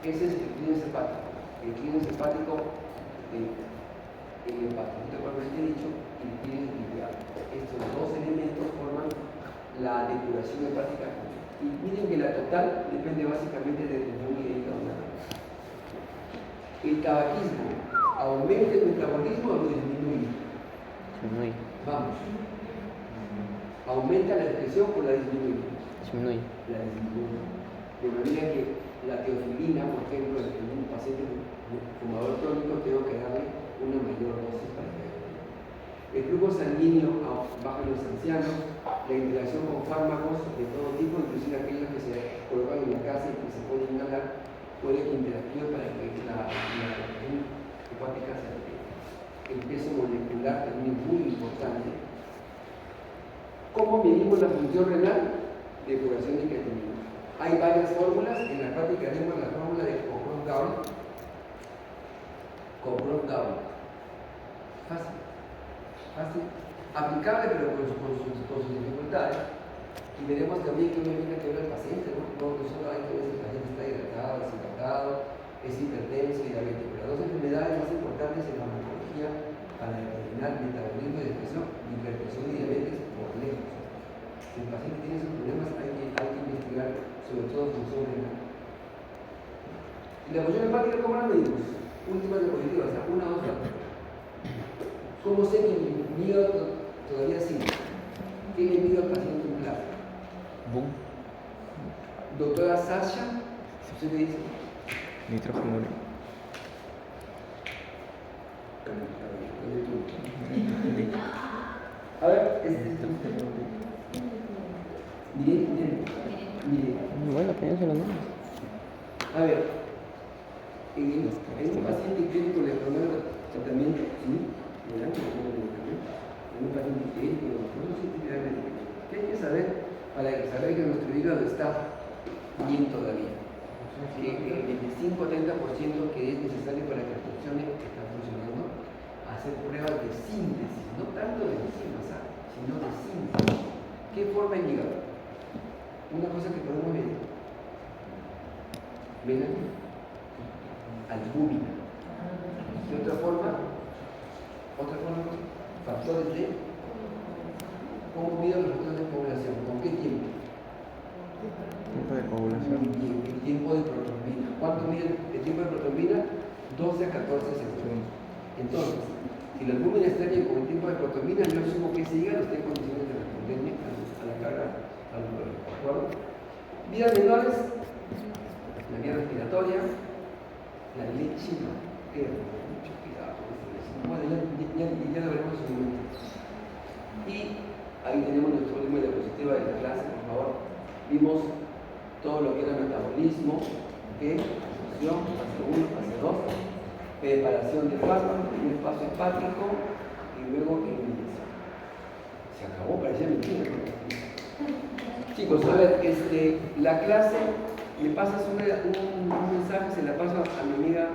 Ese es el clínex hepático. El clínex hepático el hepatolito propiamente dicho y el clínex biliar. Estos dos elementos forman la depuración hepática. Y miren que la total depende básicamente del riñón y del hígado. El tabaquismo aumenta el metabolismo o lo disminuye. Disminuye. Vamos. Aumenta la excreción o la disminuye. Disminuye. La disminuye. De manera que la teofilina, por ejemplo, en un paciente fumador crónico, tengo que darle una mayor dosis para que el flujo sanguíneo baja en los ancianos, la interacción con fármacos de todo tipo, inclusive aquellos que se colocan en la casa y que se pueden inhalar, puede que interactúe para que la hepática se altere. El peso molecular también es muy importante. ¿Cómo medimos la función renal? Depuración de creatinina. Hay varias fórmulas, en la práctica tenemos la fórmula de Cockburn-Gaul. Fácil, aplicable pero con sus dificultades. Y veremos también qué medicina que ver el paciente, ¿no? No solo hay que ver si el paciente está hidratado, deshidratado, es hipertenso y diabético. Las dos enfermedades más importantes en la farmacología para determinar metabolismo y depresión, hipertensión y diabetes por lejos. Si el paciente tiene esos problemas, hay que investigar sobre todo función renal. Y la función hepática, ¿cómo la medimos? Últimas diapositivas, o sea, una o otra. ¿Cómo sé que mi hígado todavía sigue? ¿Qué le pido al paciente en clase? Boom. Doctora Sasha, ¿usted qué dice? Nitrógeno. A ver, miren. Bueno, piénselo, ¿no? A ver, en un paciente clínico le ponemos tratamiento, ¿sí? En un paciente clínico, ¿qué hay que saber para saber que nuestro hígado está bien todavía? Que el 25-30% que es necesario para que funcione está funcionando. Hacer pruebas de síntesis, no tanto de enzimas, sino de síntesis. ¿Qué forma el hígado? Una cosa que podemos medir. Melanina, albúmina. ¿Y otra forma? Factores de. ¿Cómo mido los factores de población? ¿Con qué tiempo? Tiempo de coagulación. Muy bien, el tiempo de protrombina. ¿Cuánto mide el tiempo de protrombina? 12 a 14 segundos. Entonces, si la albúmina está bien con el tiempo de protrombina, yo asumo que ese hígado está en condiciones de responderme a la carga alcohólica. ¿De acuerdo? Vías menores, la vía respiratoria, la leche materna. Mucho cuidado con esta leche. Bueno, ya lo veremos en un momento. Y ahí tenemos nuestra última diapositiva de la clase, por favor. Vimos todo lo que era metabolismo, función, fase 1, fase 2, preparación de fármaco, primer paso hepático y luego eliminación. Se acabó, parecía mentira. Chicos, a ver, la clase, me pasas un mensaje, se la paso a mi amiga